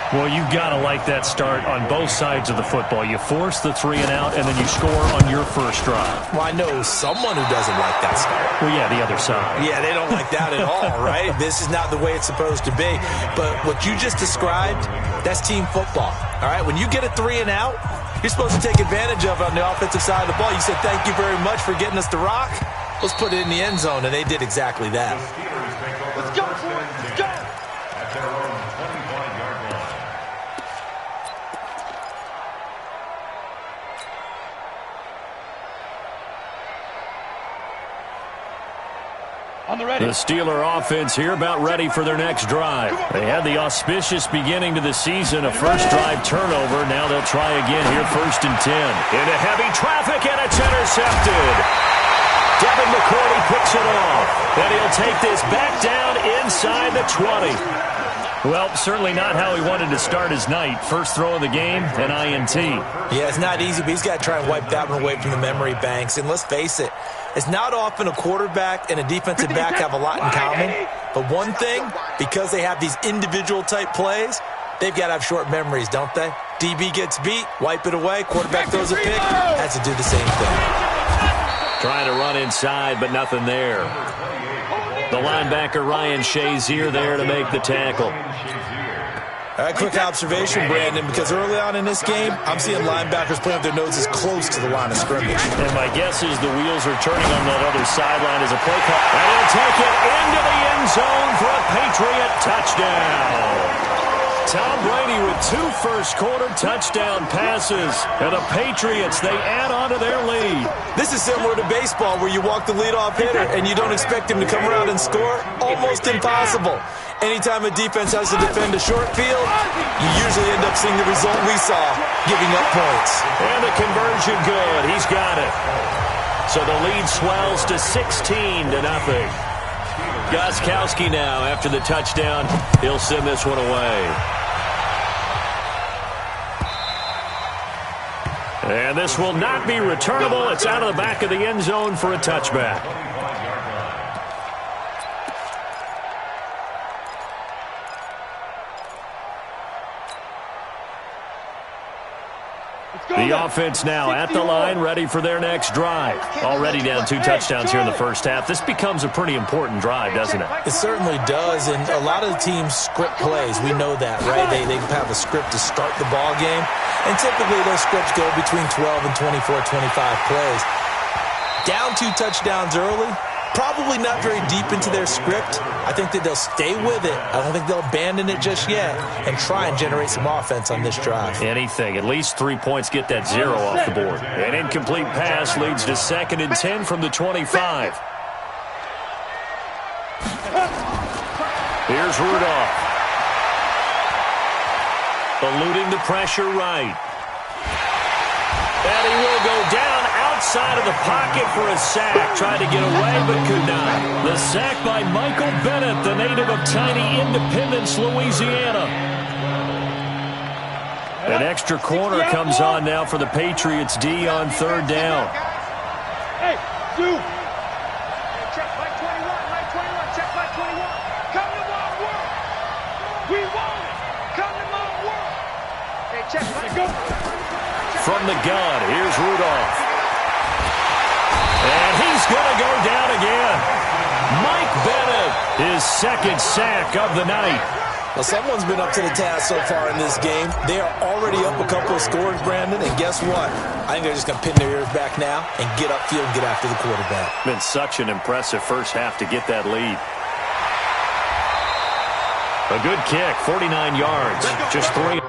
Well, you've got to like that start on both sides of the football. You force the 3 and out, and then you score on your first drive. Well, I know someone who doesn't like that start. Well, yeah, the other side. Yeah, they don't like that at all, right? This is not the way it's supposed to be. But what you just described, that's team football, all right? When you get a 3 and out, you're supposed to take advantage of it on the offensive side of the ball. You said, thank you very much for getting us the rock. Let's put it in the end zone, and they did exactly that. Let's go, boys. Let's go. At their own 25-yard line. On the ready. The Steeler offense here about ready for their next drive. They had the auspicious beginning to the season, a first drive turnover. Now they'll try again here 1st and 10. Into heavy traffic, and it's intercepted. Devin McCourty picks it off. And he'll take this back down inside the 20. Well, certainly not how he wanted to start his night. First throw of the game, an INT. Yeah, it's not easy, but he's got to try and wipe that one away from the memory banks. And let's face it, it's not often a quarterback and a defensive back have a lot in common. But one thing, because they have these individual type plays, they've got to have short memories, don't they? DB gets beat, wipe it away, quarterback throws a pick, has to do the same thing. Trying to run inside, but nothing there. The linebacker, Ryan Shazier, there to make the tackle. Quick observation, Brandon, because early on in this game, I'm seeing linebackers playing with their noses close to the line of scrimmage. And my guess is the wheels are turning on that other sideline as a play call. And he'll take it into the end zone for a Patriot touchdown. Tom Brady with 2 first-quarter touchdown passes. And the Patriots, they add on to their lead. This is similar to baseball where you walk the leadoff hitter and you don't expect him to come around and score. Almost impossible. Anytime a defense has to defend a short field, you usually end up seeing the result we saw, giving up points. And the conversion good. He's got it. So the lead swells to 16-0. Gostkowski now, after the touchdown, he'll send this one away. And this will not be returnable. It's out of the back of the end zone for a touchback. The The offense now at the line, ready for their next drive. Already down 2 touchdowns here in the first half. This becomes a pretty important drive, doesn't it? It certainly does, and a lot of the teams script plays. We know that, right? They have a script to start the ball game, and typically those scripts go between 12 and 24, 25 plays. Down 2 touchdowns early, probably not very deep into their script. I think that they'll stay with it. I don't think they'll abandon it just yet and try and generate some offense on this drive. Anything. At least 3 points, get that 0 off the board. An incomplete pass leads to 2nd and 10 from the 25. Here's Rudolph. Eluding the pressure right. And he will go down outside of the pocket for a sack. Tried to get away, but could not. The sack by Michael Bennett, the native of tiny Independence, Louisiana. An extra corner comes on now for the Patriots D on 3rd down. Hey, dude. Check by 21, check by 21. Come to my work. We want it. Come to my work. Hey, check by go. From the gun, here's Rudolph. And he's going to go down again. Mike Bennett, his 2nd sack of the night. Well, someone's been up to the task so far in this game. They are already up a couple of scores, Brandon, and guess what? I think they're just going to pin their ears back now and get upfield and get after the quarterback. Been such an impressive first half to get that lead. A good kick, 49 yards, just 3.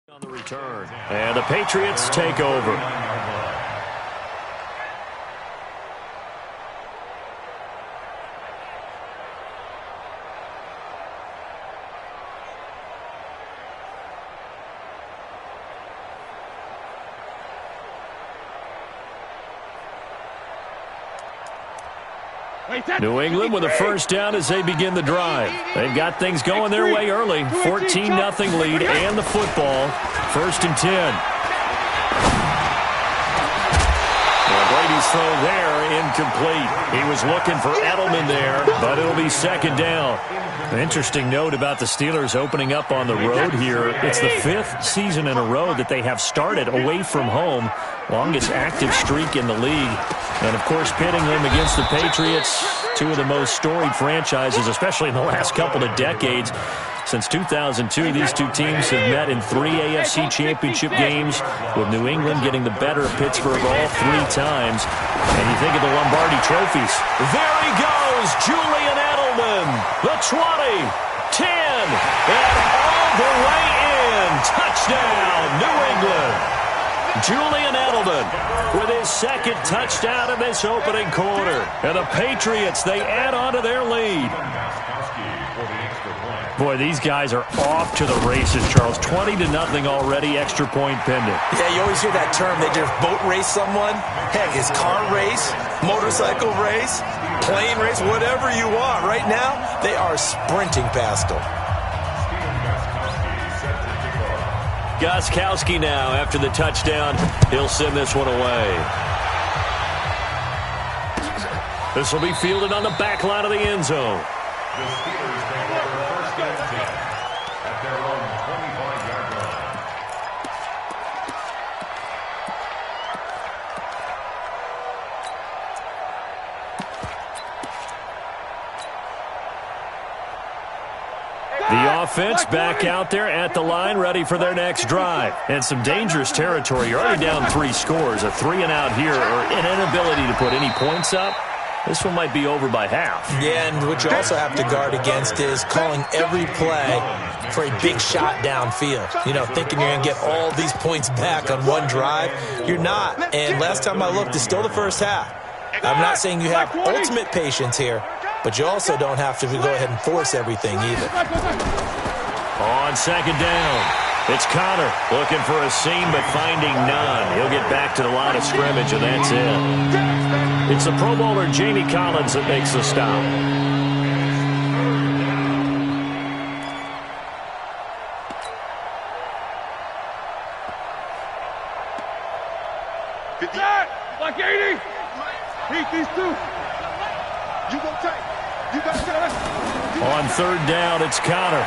On the return, and the Patriots take over. New England with a first down as they begin the drive. They've got things going their way early. 14-0 lead and the football. 1st and 10. Well, Brady's throw there, incomplete. He was looking for Edelman there, but it'll be 2nd down. An interesting note about the Steelers opening up on the road here. It's the 5th season in a row that they have started away from home. Longest active streak in the league. And, of course, pitting them against the Patriots, 2 of the most storied franchises, especially in the last couple of decades. Since 2002, these 2 teams have met in 3 AFC championship games, with New England getting the better of Pittsburgh all 3 times. And you think of the Lombardi trophies. There he goes, Julian Edelman. The 20, 10, and all the way in. Touchdown, New England. Julian Edelman with his 2nd touchdown in this opening quarter. And the Patriots, they add on to their lead. Boy, these guys are off to the races, Charles. 20-0 already, extra point pending. Yeah, you always hear that term. They just boat race someone. Heck, it's car race, motorcycle race, plane race, whatever you want. Right now, they are sprinting past them. Gostkowski now, after the touchdown, he'll send this one away. This will be fielded on the back line of the end zone. The Steelers take over 1st and 10 at their own 25-yard line. The offense back out there at the line, ready for their next drive. And some dangerous territory. You're already down 3 scores. A 3-and-out here, or an inability to put any points up. This one might be over by half. Yeah, and what you also have to guard against is calling every play for a big shot downfield. You know, thinking you're going to get all these points back on one drive. You're not. And last time I looked, it's still the first half. I'm not saying you have ultimate patience here, but you also don't have to go ahead and force everything either. On second down, it's Connor looking for a seam but finding none. He'll get back to the line of scrimmage, and that's it. It's the Pro Bowler Jamie Collins that makes the stop. Like 80. Beat these two. You go take. You got to. On third down, it's Connor.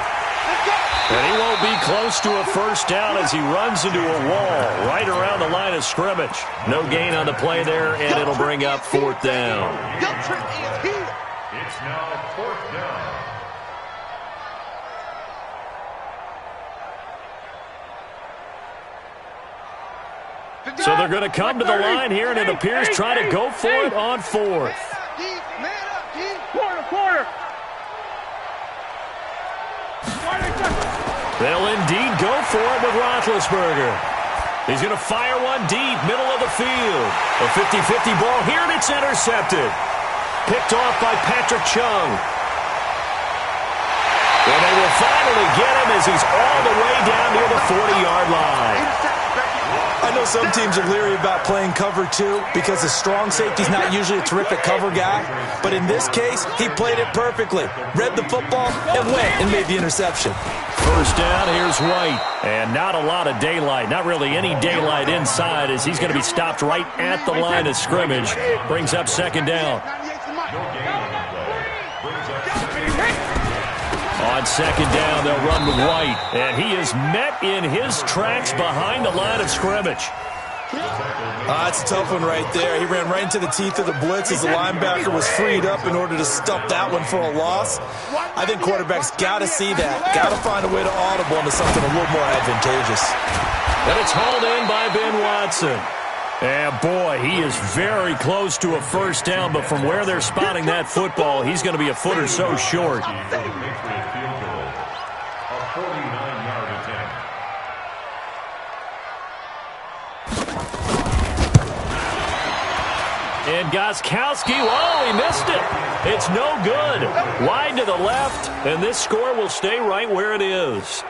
And he won't be close to a first down as he runs into a wall right around the line of scrimmage. No gain on the play there, and it'll bring up fourth down. It's now fourth down. So they're going to come to the line here, and it appears try to go for it on fourth. Quarter. They'll indeed go for it with Roethlisberger. He's going to fire one deep, middle of the field. A 50-50 ball here, and it's intercepted. Picked off by Patrick Chung. And they will finally get him as he's all the way down near the 40-yard line. I know some teams are leery about playing cover 2 because the strong safety's not usually a terrific cover guy. But in this case, he played it perfectly. Read the football and went and made the interception. First down, here's White. And not a lot of daylight. Not really any daylight inside as he's going to be stopped right at the line of scrimmage. Brings up second down. On second down, they'll run with White. And he is met in his tracks behind the line of scrimmage. That's a tough one right there. He ran right into the teeth of the blitz as the linebacker was freed up in order to stop that one for a loss. I think quarterbacks got to see that. Got to find a way to audible into something a little more advantageous. And it's hauled in by Ben Watson. And boy, he is very close to a first down, but from where they're spotting that football, he's going to be a foot or so short. A 49-yard attempt. And Gostkowski, oh, he missed it. It's no good. Wide to the left, and this score will stay right where it is.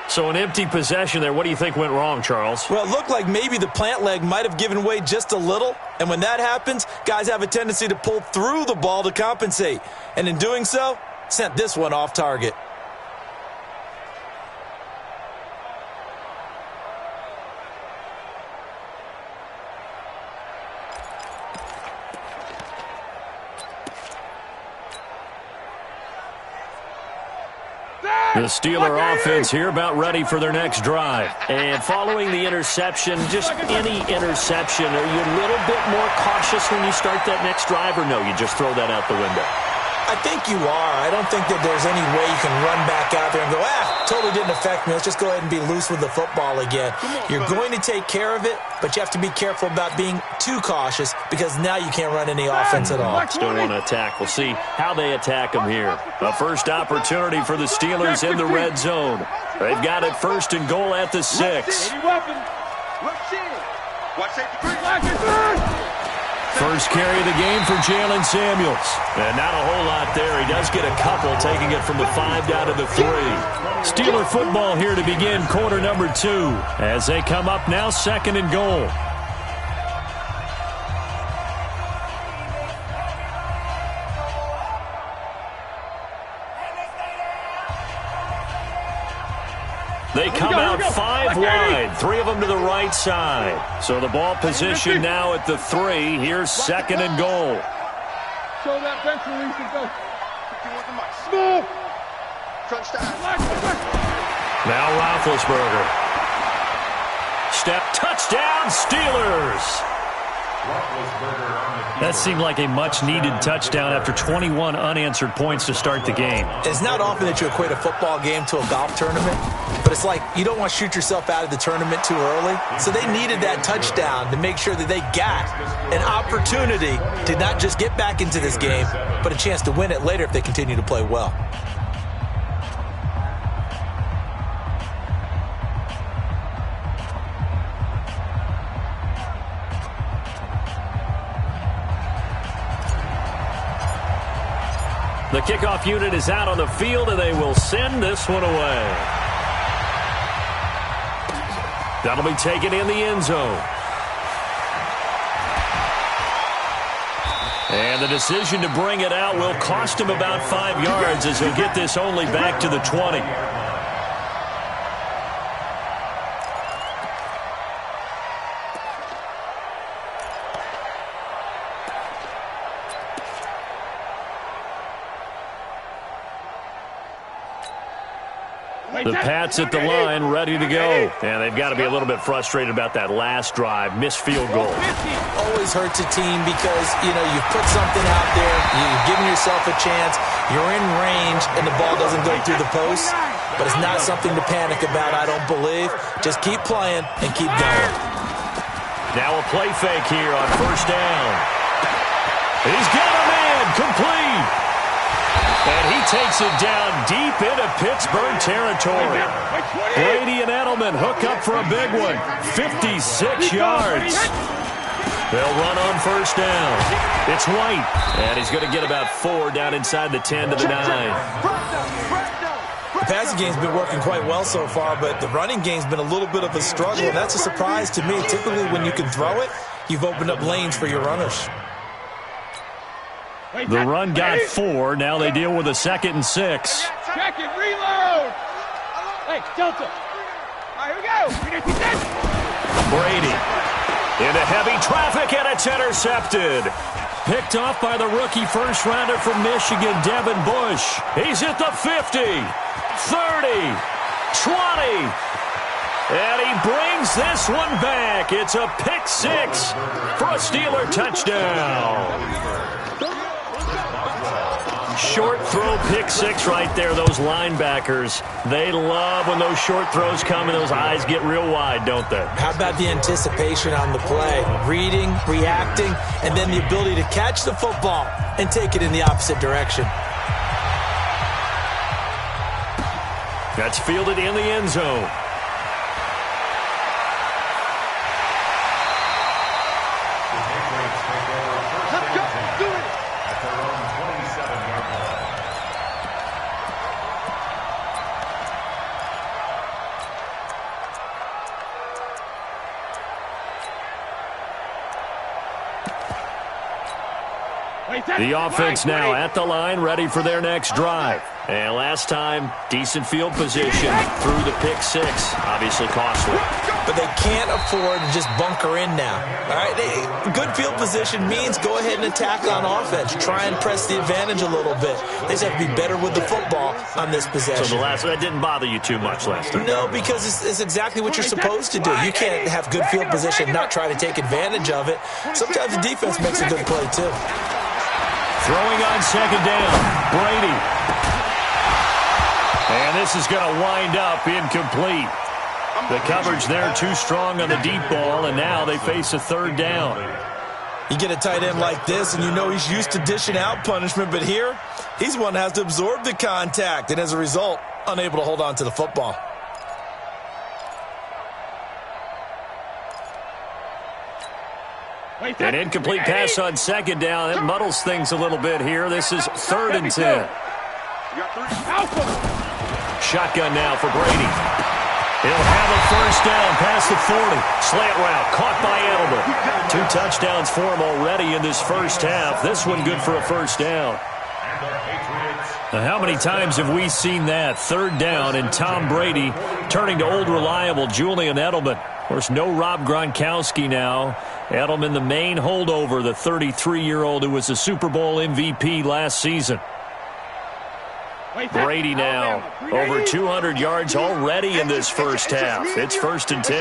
So an empty possession there. What do you think went wrong, Charles? Well, it looked like maybe the plant leg might have given way just a little. And when that happens, guys have a tendency to pull through the ball to compensate. And in doing so, sent this one off target. The Steeler offense here about ready for their next drive. And following the interception, just any interception, are you a little bit more cautious when you start that next drive, or no, you just throw that out the window? I think you are. I don't think that there's any way you can run back out there and go, totally didn't affect me. Let's just go ahead and be loose with the football again. You're going to take care of it, but you have to be careful about being too cautious because now you can't run any offense at all. Still want to attack. We'll see how they attack them here. A first opportunity for the Steelers in the red zone. They've got it first and goal at the 6. First carry of the game for Jalen Samuels. And not a whole lot there. He does get a couple, taking it from the 5 down to the 3. Steeler football here to begin quarter number 2 as they come up now second and goal. They come out 5 wide, 3 of them to the right side. So the ball position now at the 3. Here's second and goal. Show that bench release and go. Smooth. Now Roethlisberger. Step touchdown, Steelers. That seemed like a much-needed touchdown after 21 unanswered points to start the game. It's not often that you equate a football game to a golf tournament, but it's like you don't want to shoot yourself out of the tournament too early. So they needed that touchdown to make sure that they got an opportunity to not just get back into this game, but a chance to win it later if they continue to play well. The kickoff unit is out on the field, and they will send this one away. That'll be taken in the end zone. And the decision to bring it out will cost him about 5 yards as he'll get this only back to the 20. The Pats at the line, ready to go. And they've got to be a little bit frustrated about that last drive, missed field goal. Always hurts a team because, you've put something out there, you've given yourself a chance, you're in range, and the ball doesn't go through the post. But it's not something to panic about, I don't believe. Just keep playing and keep going. Now a play fake here on first down. He's got a man, complete. And he takes it down deep into Pittsburgh territory. Brady and Edelman hook up for a big one. 56 yards. They'll run on first down. It's White. And he's going to get about 4 down inside the 10 to the 9. The passing game's been working quite well so far, but the running game's been a little bit of a struggle, and that's a surprise to me. Typically, when you can throw it, you've opened up lanes for your runners. The run got 4. Now they deal with a 2nd and 6. Check it, reload. Hey, Delta. All right, here we go. Brady into heavy traffic, and it's intercepted. Picked off by the rookie first-rounder from Michigan, Devin Bush. He's at the 50, 30, 20. And he brings this one back. It's a pick 6 for a Steeler touchdown. Short throw pick 6 right there. Those linebackers, they love when those short throws come and those eyes get real wide, don't they? How about the anticipation on the play? Reading, reacting, and then the ability to catch the football and take it in the opposite direction. That's fielded in the end zone. The offense now at the line, ready for their next drive. And last time, decent field position through the pick 6. Obviously costly. But they can't afford to just bunker in now. All right, good field position means go ahead and attack on offense. Try and press the advantage a little bit. They just have to be better with the football on this possession. So that didn't bother you too much last time? No, because it's exactly what you're supposed to do. You can't have good field position and not try to take advantage of it. Sometimes the defense makes a good play, too. Throwing on second down, Brady. And this is going to wind up incomplete. The coverage there too strong on the deep ball, and now they face a third down. You get a tight end like this, and you know he's used to dishing out punishment, but here, he's one that has to absorb the contact, and as a result, unable to hold on to the football. An incomplete pass on second down. It muddles things a little bit here. This is 3rd and 10. Shotgun now for Brady. He'll have a first down past the 40. Slant route caught by Edelman. 2 touchdowns for him already in this first half. This one good for a first down. Now, how many times have we seen that? 3rd down and Tom Brady turning to old reliable Julian Edelman. Of course, no Rob Gronkowski now. Edelman, the main holdover, the 33-year-old who was a Super Bowl MVP last season. Brady now over 200 yards already in this first half. It's 1st and 10.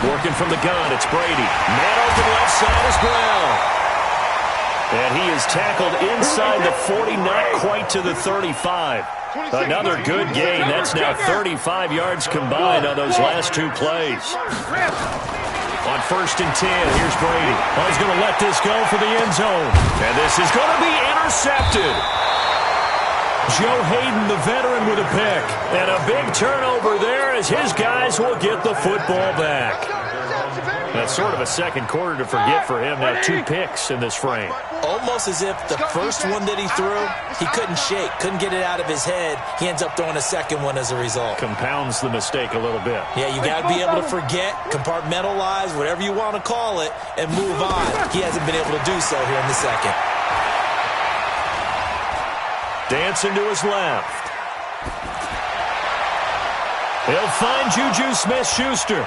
Working from the gun, it's Brady. Man open left side as well. And he is tackled inside the 40, not quite to the 35. Another good gain. That's now 35 yards combined on those last 2 plays. On 1st and 10, here's Brady. Oh, he's going to let this go for the end zone. And this is going to be intercepted. Joe Hayden, the veteran, with a pick. And a big turnover there as his guys will get the football back. That's sort of a second quarter to forget for him. Now 2 picks in this frame. Almost as if the first one that he threw, he couldn't shake, couldn't get it out of his head. He ends up throwing a second one as a result. Compounds the mistake a little bit. Yeah, you got to be able to forget, compartmentalize, whatever you want to call it, and move on. He hasn't been able to do so here in the second. Dancing to his left. He'll find Juju Smith-Schuster.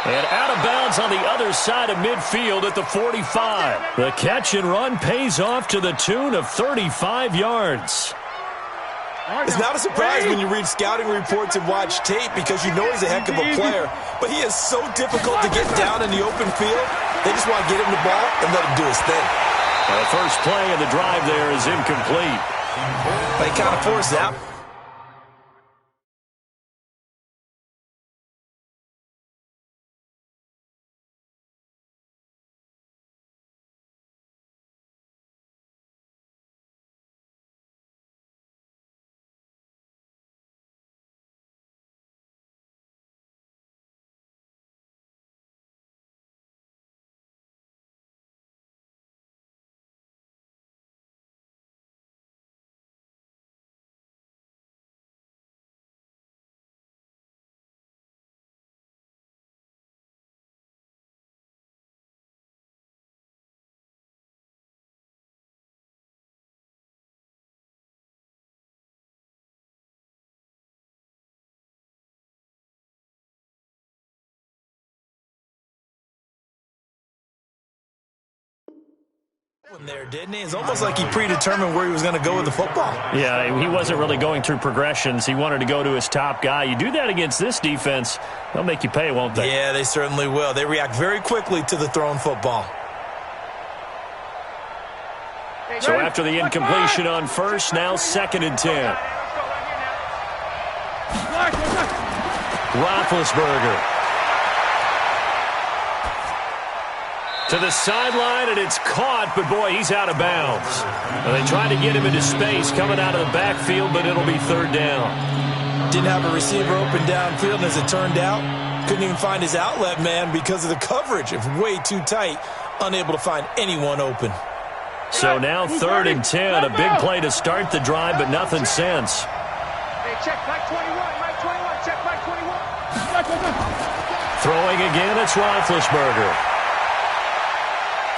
And out of bounds on the other side of midfield at the 45. The catch and run pays off to the tune of 35 yards. It's not a surprise when you read scouting reports and watch tape because you know he's a heck of a player. But he is so difficult to get down in the open field. They just want to get him the ball and let him do his thing. The first play of the drive there is incomplete. They kind of forced that. There, didn't he? It's almost like he predetermined where he was going to go with the football. Yeah, he wasn't really going through progressions. He wanted to go to his top guy. You do that against this defense, they'll make you pay, won't they? Yeah, they certainly will. They react very quickly to the thrown football. So after the incompletion on first, now 2nd and 10. Roethlisberger. To the sideline, and it's caught, but boy, he's out of bounds. And they tried to get him into space coming out of the backfield, but it'll be 3rd down. Didn't have a receiver open downfield, and as it turned out, couldn't even find his outlet man because of the coverage. It's way too tight, unable to find anyone open. So now 3rd and 10, a big play to start the drive, but nothing since. Hey, check Mike 21, Mike 21, check Mike 21. Throwing again, it's Roethlisberger.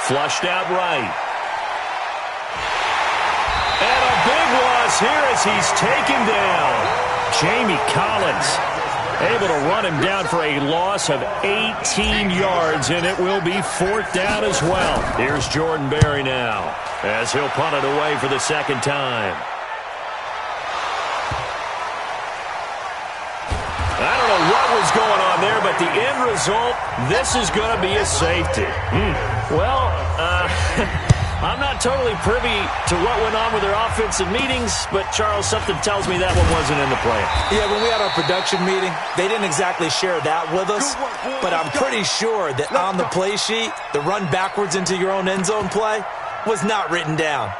Flushed out right. And a big loss here as he's taken down. Jamie Collins able to run him down for a loss of 18 yards, and it will be 4th down as well. Here's Jordan Berry now as he'll punt it away for the 2nd time. I don't know what was going on there, but the end result, this is going to be a safety. Well, I'm not totally privy to what went on with their offensive meetings, but, Charles, something tells me that one wasn't in the plan. Yeah, when we had our production meeting, they didn't exactly share that with us, but I'm pretty sure that on the play sheet, the run backwards into your own end zone play was not written down.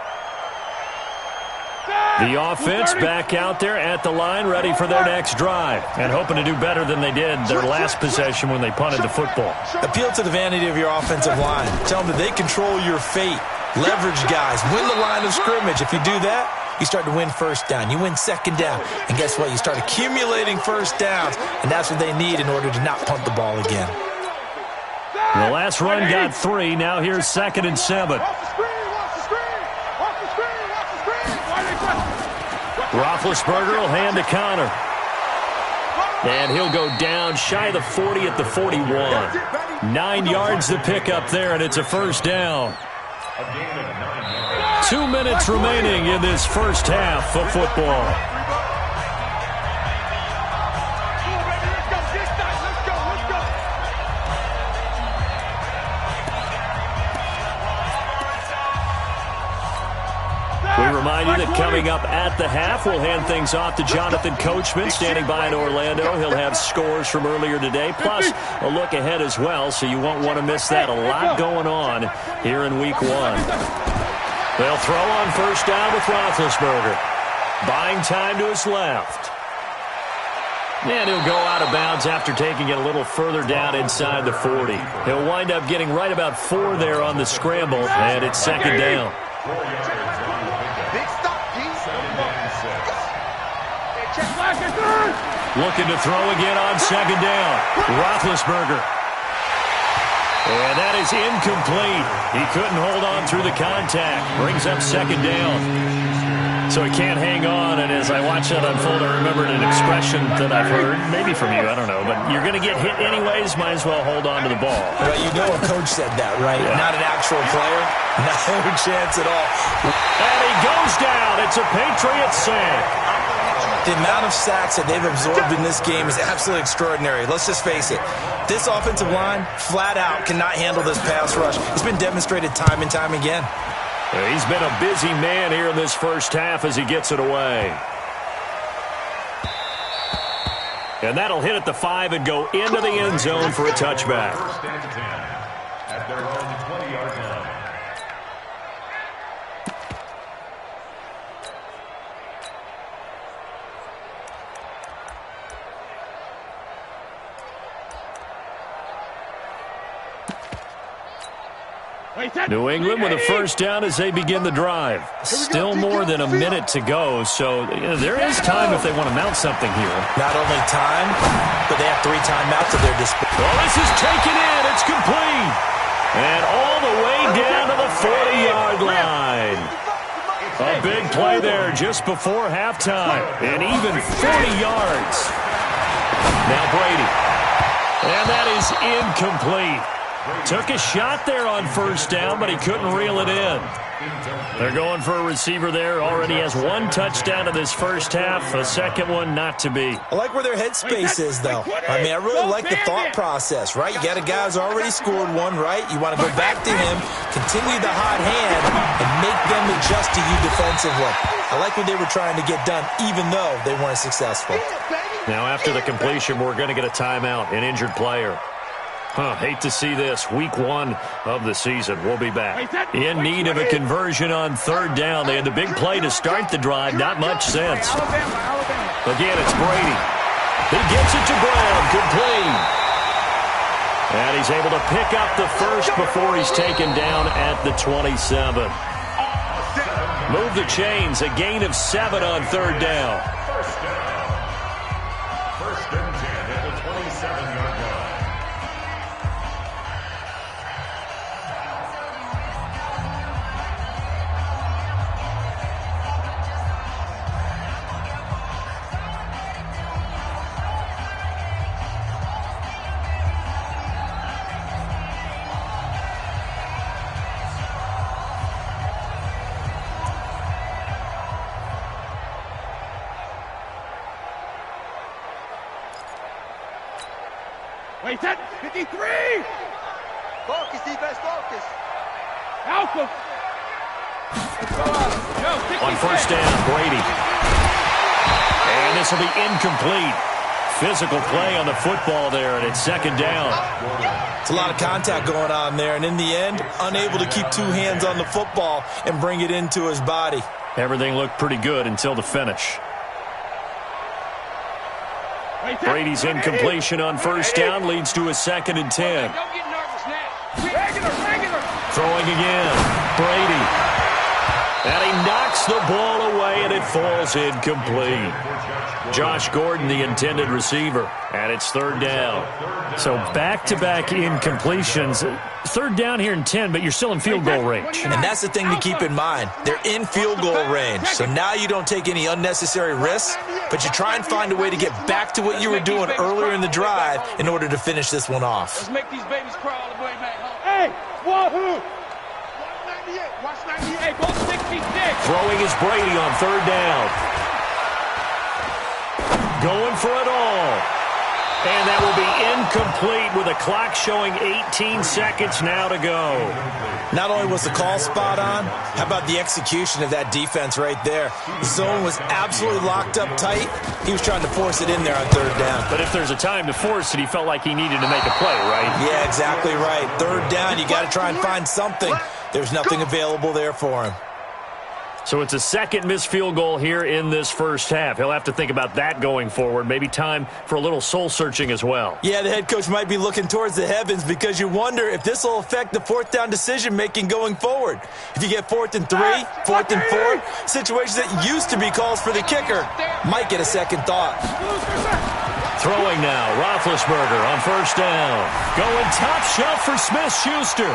The offense back out there at the line, ready for their next drive, and hoping to do better than they did their last possession when they punted the football. Appeal to the vanity of your offensive line. Tell them that they control your fate. Leverage guys. Win the line of scrimmage. If you do that, you start to win 1st down. You win 2nd down. And guess what? You start accumulating 1st downs, and that's what they need in order to not punt the ball again. The last run got 3. Now here's 2nd and 7. Roethlisberger will hand to Connor. And he'll go down shy of the 40 at the 41. 9 yards to pick up there, and it's a 1st down. 2 minutes remaining in this first half of football. We remind you that coming up at the half, we'll hand things off to Jonathan Coachman, standing by in Orlando. He'll have scores from earlier today, plus a look ahead as well, so you won't want to miss that. A lot going on here in Week 1. They'll throw on 1st down with Roethlisberger. Buying time to his left. And he'll go out of bounds after taking it a little further down inside the 40. He'll wind up getting right about 4 there on the scramble, and it's second down. Big stop, D. Looking to throw again on second down. Roethlisberger. And that is incomplete. He couldn't hold on through the contact. Brings up second down. So he can't hang on, and as I watch that unfold, I remembered an expression that I've heard, maybe from you, I don't know, but you're going to get hit anyways, might as well hold on to the ball. Well, you know a coach said that, right? Yeah. Not an actual player. No chance at all. And he goes down. It's a Patriots sack. The amount of sacks that they've absorbed in this game is absolutely extraordinary. Let's just face it. This offensive line, flat out, cannot handle this pass rush. It's been demonstrated time and time again. He's been a busy man here in this first half as he gets it away. And that'll hit at the 5 and go into the end zone for a touchback. First and 10 at their own 20-yard line. New England with a first down as they begin the drive. Still more than a minute to go, so there is time if they want to mount something here. Not only time, but they have 3 timeouts at their disposal. Well, this is taken in. It's complete. And all the way down to the 40-yard line. A big play there just before halftime. And even 40 yards. Now Brady. And that is incomplete. Took a shot there on first down, but he couldn't reel it in. They're going for a receiver there. Already has 1 touchdown in this first half. A second one not to be. I like where their headspace is, though. I mean, I really like the thought process, right? You got a guy who's already scored 1, right? You want to go back to him, continue the hot hand, and make them adjust to you defensively. I like what they were trying to get done, even though they weren't successful. Now, after the completion, we're going to get a timeout, an injured player. Hate to see this. Week 1 of the season. We'll be back. In need of a conversion on third down. They had the big play to start the drive. Not much sense. Again, it's Brady. He gets it to Brown. Complete. And he's able to pick up the first before he's taken down at the 27. Move the chains. A gain of 7 on third down. First down. First and 10 at the 27-yard line. Wait, that 53! Focus, defense, focus. Alpha! On first down, Brady. And this will be incomplete. Physical play on the football there, and it's second down. It's a lot of contact going on there, and in the end, unable to keep 2 hands on the football and bring it into his body. Everything looked pretty good until the finish. Brady's incompletion on first down leads to a 2nd and 10. Don't get nervous now. Regular. Throwing again. Brady. And he knocks the ball away, and it falls incomplete. Josh Gordon, the intended receiver, and it's third down. So back-to-back incompletions. Third down here in 10, but you're still in field goal range. And that's the thing to keep in mind. They're in field goal range. So now you don't take any unnecessary risks, but you try and find a way to get back to what you were doing earlier in the drive in order to finish this one off. Let's make these babies crawl all the way back home. Hey, wahoo! Watch 98. Hey, ball 66! Throwing is Brady on third down. Going for it all. And that will be incomplete with a clock showing 18 seconds now to go. Not only was the call spot on, how about the execution of that defense right there? The zone was absolutely locked up tight. He was trying to force it in there on third down. But if there's a time to force it, he felt like he needed to make a play, right? Yeah, exactly right. Third down, you got to try and find something. There's nothing available there for him. So it's a second missed field goal here in this first half. He'll have to think about that going forward. Maybe time for a little soul-searching as well. Yeah, the head coach might be looking towards the heavens because you wonder if this will affect the fourth down decision-making going forward. If you get 4th and 3, 4th and 4, situations that used to be calls for the kicker might get a second thought. Throwing now, Roethlisberger on first down. Going top shelf for Smith-Schuster.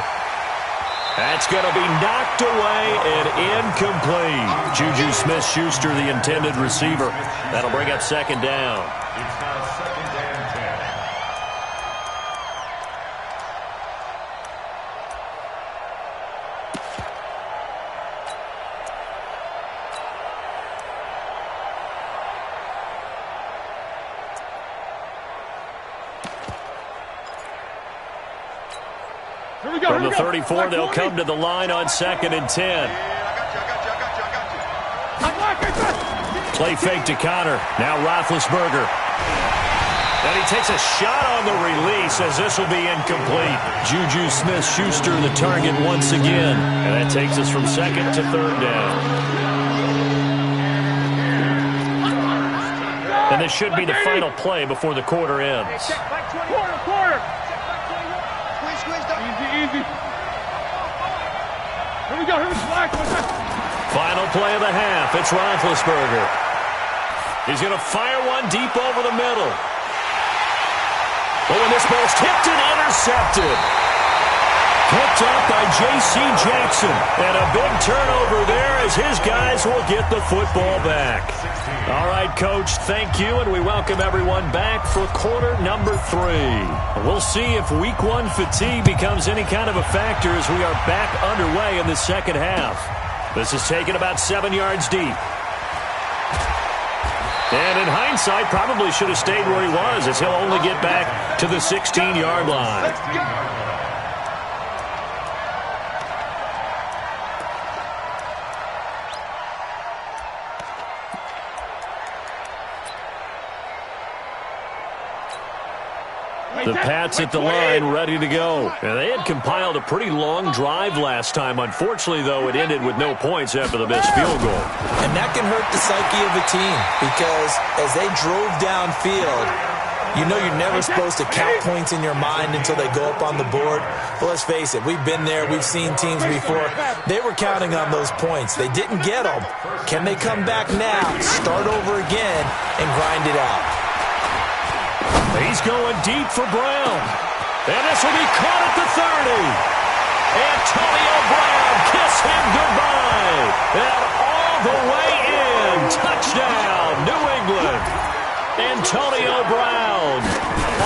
That's going to be knocked away and incomplete. Juju Smith-Schuster, the intended receiver. That'll bring up second down. It's now 2nd and 10. From the 34, they'll come to the line on 2nd and 10. Play fake to Connor. Now Roethlisberger. And he takes a shot on the release as this will be incomplete. Juju Smith-Schuster the target once again. And that takes us from 2nd to 3rd down. And this should be the final play before the quarter ends. Quarter. Easy. Here we go. Final play of the half. It's Roethlisberger. He's going to fire one deep over the middle. Oh, and this ball's tipped and intercepted. Picked up by J.C. Jackson. And a big turnover there as his guys will get the football back. All right, Coach, thank you, and we welcome everyone back for quarter number 3. We'll see if week 1 fatigue becomes any kind of a factor as we are back underway in the second half. This is taken about 7 yards deep. And in hindsight, probably should have stayed where he was as he'll only get back to the 16-yard line. The Pats at the line, ready to go. And they had compiled a pretty long drive last time. Unfortunately, though, it ended with no points after the missed field goal. And that can hurt the psyche of a team because as they drove downfield, you know you're never supposed to count points in your mind until they go up on the board. But let's face it, we've been there. We've seen teams before. They were counting on those points. They didn't get them. Can they come back now, start over again, and grind it out? He's going deep for Brown. And this will be caught at the 30. Antonio Brown, kiss him goodbye. And all the way in. Touchdown, New England. Antonio Brown.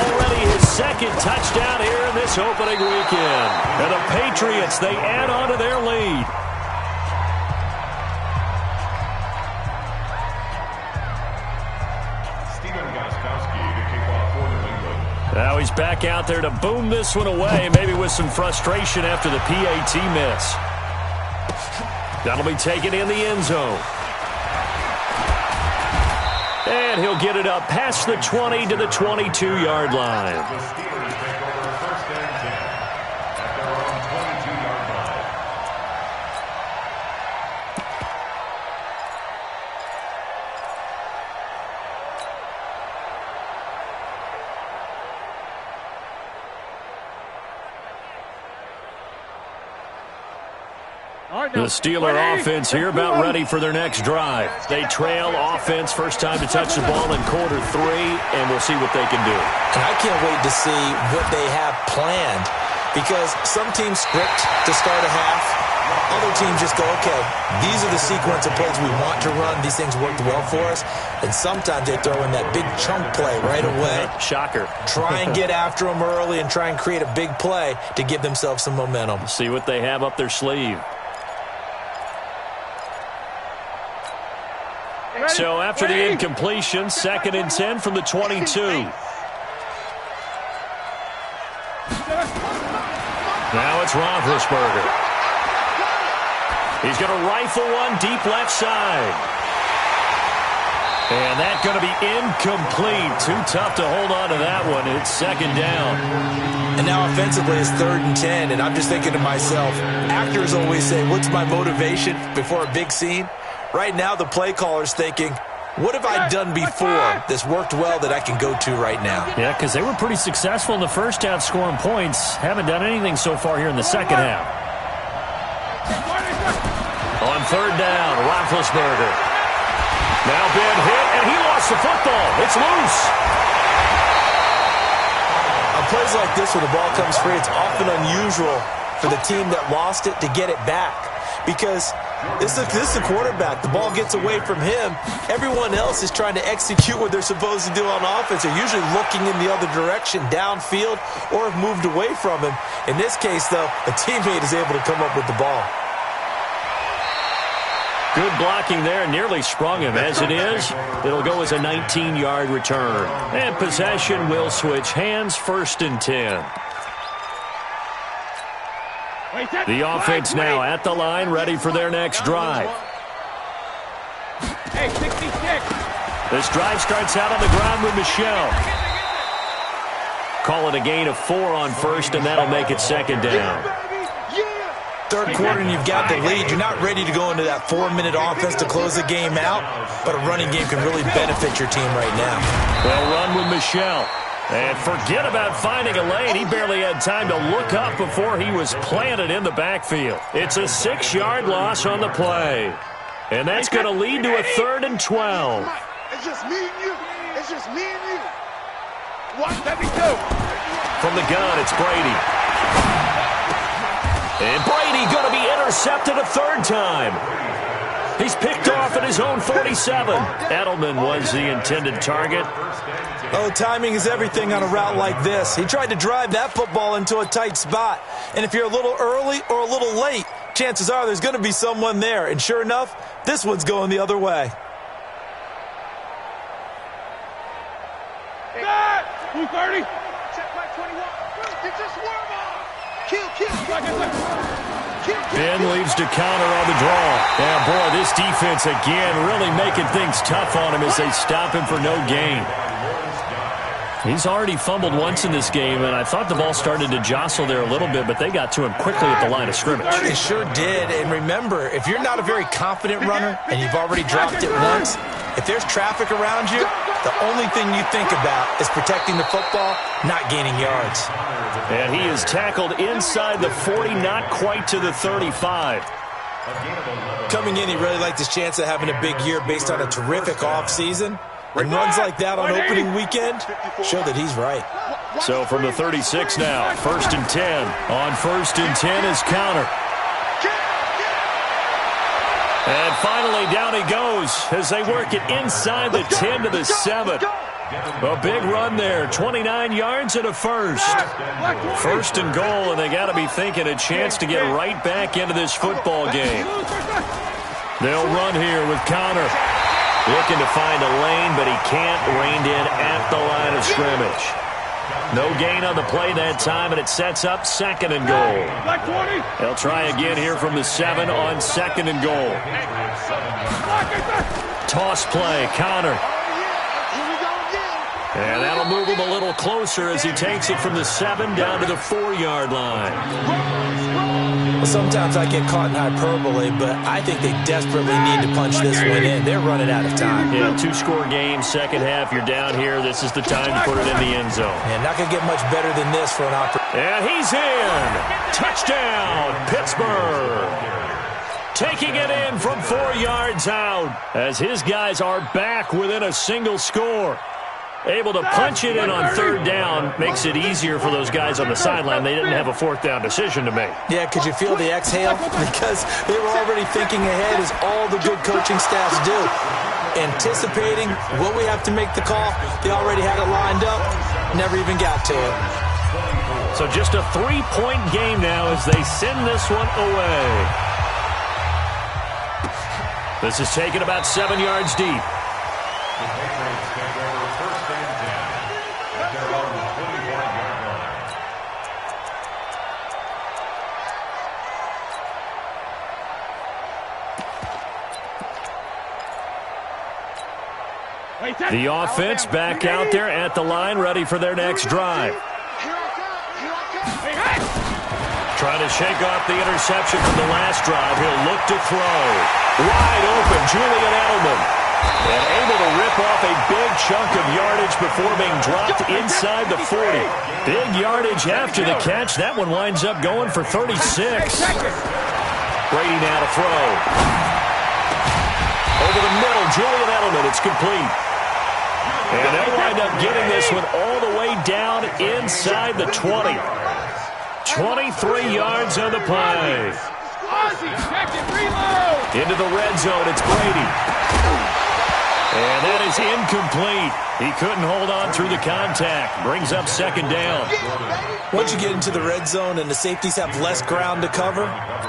Already his 2nd touchdown here in this opening weekend. And the Patriots, they add on to their lead. Now he's back out there to boom this one away, maybe with some frustration after the PAT miss. That'll be taken in the end zone. And he'll get it up past the 20 to the 22-yard line. The Steelers take over 1st and 10 at their own 22-yard line. The Steeler offense here about ready for their next drive. They trail offense, first time to touch the ball in quarter 3, and we'll see what they can do. And I can't wait to see what they have planned because some teams script to start a half. Other teams just go, okay, these are the sequence of plays we want to run. These things worked well for us. And sometimes they throw in that big chunk play right away. Shocker. Try and get after them early and try and create a big play to give themselves some momentum. See what they have up their sleeve. So after the incompletion, 2nd and 10 from the 22. Now it's Roethlisberger. He's going to rifle one deep left side. And that's going to be incomplete. Too tough to hold on to that one. It's second down. And now offensively it's 3rd and 10, and I'm just thinking to myself, actors always say, what's my motivation before a big scene? Right now the play caller's thinking, what have I done before that's worked well that I can go to right now? Yeah, because they were pretty successful in the first half scoring points. Haven't done anything so far here in the second half. On 3rd down, Roethlisberger. Now Ben hit, and he lost the football. It's loose. On plays like this where the ball comes free, it's often unusual for the team that lost it to get it back. Because this is the quarterback. The ball gets away from him. Everyone else is trying to execute what they're supposed to do on offense. They're usually looking in the other direction, downfield, or have moved away from him. In this case, though, a teammate is able to come up with the ball. Good blocking there, nearly sprung him. As it is, it'll go as a 19-yard return. And possession will switch hands, 1st and 10. The offense now at the line, ready for their next drive. Hey, 66. This drive starts out on the ground with Michelle. Call it a gain of 4 on 1st, and that'll make it 2nd down. 3rd quarter and you've got the lead. You're not ready to go into that 4-minute offense to close the game out, but a running game can really benefit your team right now. They'll run with Michelle. And forget about finding a lane. He barely had time to look up before he was planted in the backfield. It's a 6-yard loss on the play. And that's going to lead to a 3rd and 12. It's just me and you. It's just me and you. What? Let me go. From the gun, it's Brady. And Brady going to be intercepted a 3rd time. He's picked off at his own 47. Edelman was the intended target. Oh, timing is everything on a route like this. He tried to drive that football into a tight spot. And if you're a little early or a little late, chances are there's going to be someone there. And sure enough, this one's going the other way. Who's 30? Check my 21. Get your swerve on. Kill. Ben leaves to counter on the draw. Yeah, boy, this defense again really making things tough on him as they stop him for no gain. He's already fumbled once in this game, and I thought the ball started to jostle there a little bit, but they got to him quickly at the line of scrimmage. It sure did. And remember, if you're not a very confident runner and you've already dropped it once, if there's traffic around you, the only thing you think about is protecting the football, not gaining yards. And he is tackled inside the 40, not quite to the 35. Coming in, he really liked his chance of having a big year based on a terrific offseason. And runs like that on opening weekend show that he's right. So from the 36 now, 1st and 10. On 1st and 10 is counter. And finally down he goes as they work it inside the 10 to the 7. A big run there, 29 yards and a 1st. 1st and goal, and they got to be thinking a chance to get right back into this football game. They'll run here with counter. Looking to find a lane, but he can't. Reined in at the line of scrimmage. No gain on the play that time, and it sets up 2nd and goal. They'll try again here from the 7 on 2nd and goal. Toss play, counter. And that'll move him a little closer as he takes it from the 7 down to the 4-yard line. Well, sometimes I get caught in hyperbole, but I think they desperately need to punch this one in. They're running out of time. Yeah, 2-score game, second half, you're down here. This is the time to put it in the end zone. And not going to get much better than this for an opportunity. And he's in. Touchdown, Pittsburgh. Taking it in from 4 yards out as his guys are back within a single score. Able to punch it in on 3rd down makes it easier for those guys on the sideline. They didn't have a 4th down decision to make. Yeah, could you feel the exhale? Because they were already thinking ahead, as all the good coaching staffs do. Anticipating what we have to make the call. They already had it lined up. Never even got to it. So just a 3-point game now as they send this one away. This is taken about 7 yards deep. The offense back out there at the line, ready for their next drive. Trying to shake off the interception from the last drive. He'll look to throw. Wide open, Julian Edelman. And able to rip off a big chunk of yardage before being dropped inside the 40. Big yardage after the catch. That one winds up going for 36. Brady now to throw. Over the middle, Julian Edelman. It's complete. And they'll wind up getting this one all the way down inside the 20. 23 yards on the play. Into the red zone, it's Brady. And that is incomplete. He couldn't hold on through the contact. Brings up second down. Once you get into the red zone and the safeties have less ground to cover,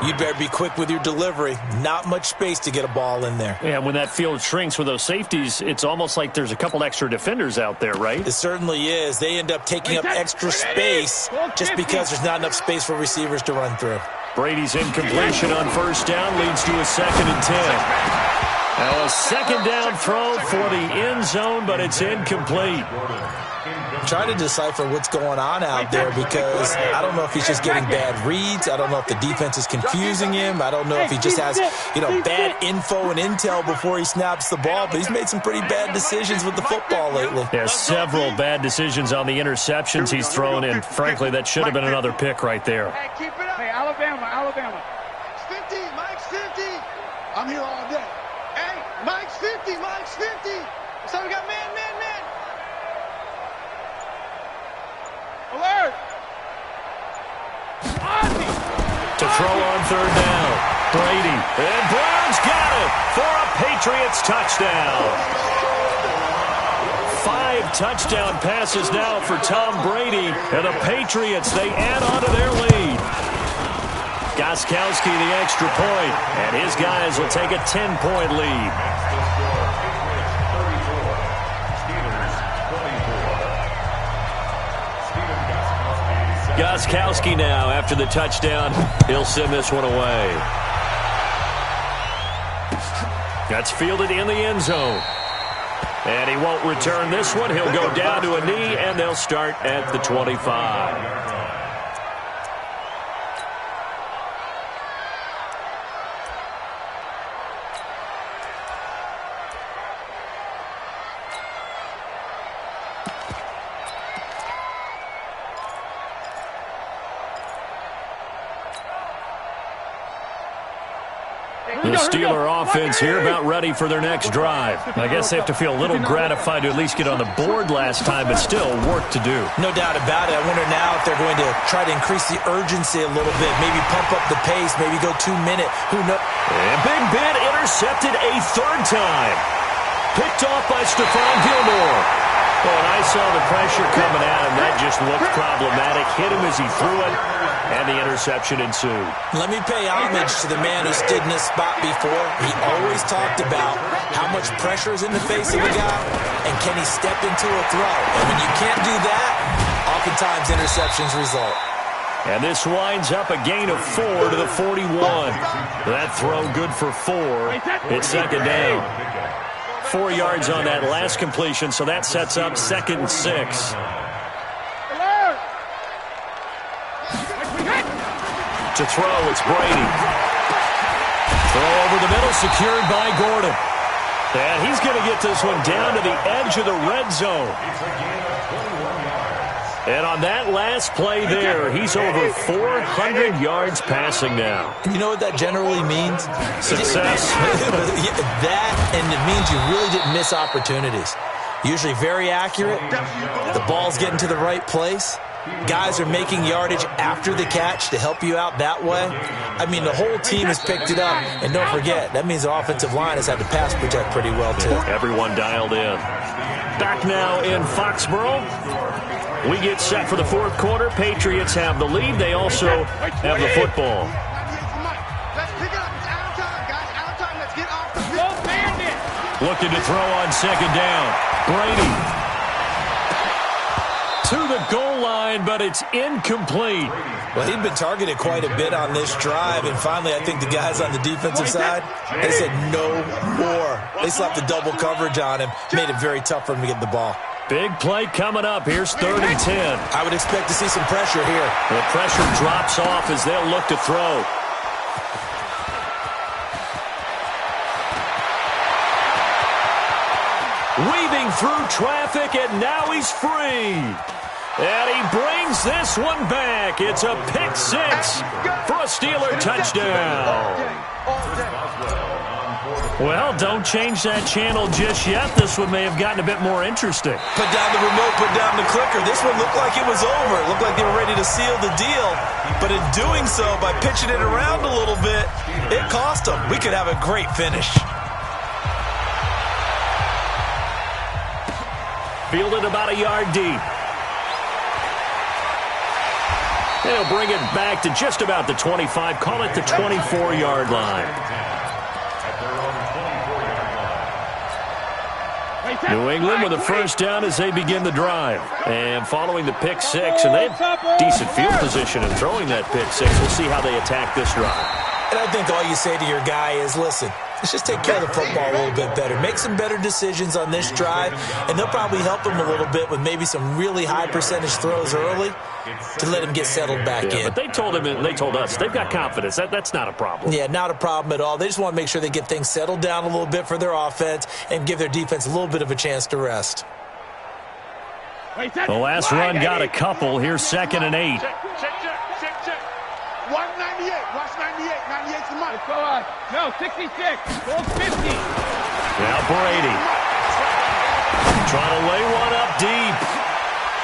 you better be quick with your delivery. Not much space to get a ball in there. Yeah, when that field shrinks with those safeties, it's almost like there's a couple extra defenders out there, right? It certainly is. They end up taking up extra space just because there's not enough space for receivers to run through. Brady's incompletion on first down leads to a 2nd and 10. Now a second down throw for the end zone, but it's incomplete. Try to decipher what's going on out there because I don't know if he's just getting bad reads. I don't know if the defense is confusing him. I don't know if he just has, bad info and intel before he snaps the ball. But he's made some pretty bad decisions with the football lately. Yeah, several bad decisions on the interceptions he's thrown, and frankly, that should have been another pick right there. Hey, keep it up. Hey, Alabama. 50, Mike's 50. I'm here all day. Hey, Mike's 50. So we got man. Alert! To throw on third down. Brady. And Brown's got it for a Patriots touchdown. 5 touchdown passes now for Tom Brady. And the Patriots, they add on to their lead. Gostkowski the extra point. And his guys will take a 10-point lead. Gostkowski now, after the touchdown, he'll send this one away. That's fielded in the end zone. And he won't return this one. He'll go down to a knee, and they'll start at the 25. The Steeler offense here about ready for their next drive. I guess they have to feel a little gratified to at least get on the board last time, but still work to do. No doubt about it. I wonder now if they're going to try to increase the urgency a little bit, maybe pump up the pace, maybe go 2 minute. Who knows? And Big Ben intercepted a 3rd time. Picked off by Stephon Gilmore. Oh, and I saw the pressure coming at him. That just looked problematic. Hit him as he threw it, and the interception ensued. Let me pay homage to the man who stood in this spot before. He always talked about how much pressure is in the face of a guy, and can he step into a throw. And when you can't do that, oftentimes interceptions result. And this winds up a gain of 4 to the 41. That throw good for 4. It's second down. 4 yards on that last completion, so that sets up 2nd and 6. To throw, it's Brady. Throw over the middle, secured by Gordon. And he's going to get this one down to the edge of the red zone. And on that last play there, he's over 400 yards passing now. You know what that generally means? Success. That, and it means you really didn't miss opportunities. Usually very accurate. The ball's getting to the right place. Guys are making yardage after the catch to help you out that way. I mean, the whole team has picked it up. And don't forget, that means the offensive line has had to pass protect pretty well, too. Everyone dialed in. Back now in Foxborough. We get set for the 4th quarter. Patriots have the lead. They also have the football. Let's pick it up. It's out of time, guys. Out of time. Let's get off the field. Looking to throw on second down. Brady. to the goal line, but it's incomplete. Well, he'd been targeted quite a bit on this drive, and finally I think the guys on the defensive side, they said no more. They slapped the double coverage on him, made it very tough for him to get the ball. Big play coming up. Here's 3rd and 10. I would expect to see some pressure here. The pressure drops off as they'll look to throw. Weaving through traffic, and now he's free. And he brings this one back. It's a pick 6 for a Steeler touchdown. Well, don't change that channel just yet. This one may have gotten a bit more interesting. Put down the remote, put down the clicker. This one looked like it was over. It looked like they were ready to seal the deal. But in doing so, by pitching it around a little bit, it cost them. We could have a great finish. Fielded about a yard deep. They'll bring it back to just about the 25. Call it the 24-yard line. New England with a first down as they begin the drive. And following the pick 6, and they have decent field position in throwing that pick 6. We'll see how they attack this drive. And I think all you say to your guy is, listen, let's just take care of the football a little bit better. Make some better decisions on this drive, and they'll probably help him a little bit with maybe some really high percentage throws early to let him get settled back in. But they told him, and they told us, they've got confidence. That's not a problem. Yeah, not a problem at all. They just want to make sure they get things settled down a little bit for their offense and give their defense a little bit of a chance to rest. The last run got a couple. Here's 2nd and 8. Check. 198. Watch 98. 98's the money. No, 66. Gold 50. Now Brady. Trying to lay one up deep.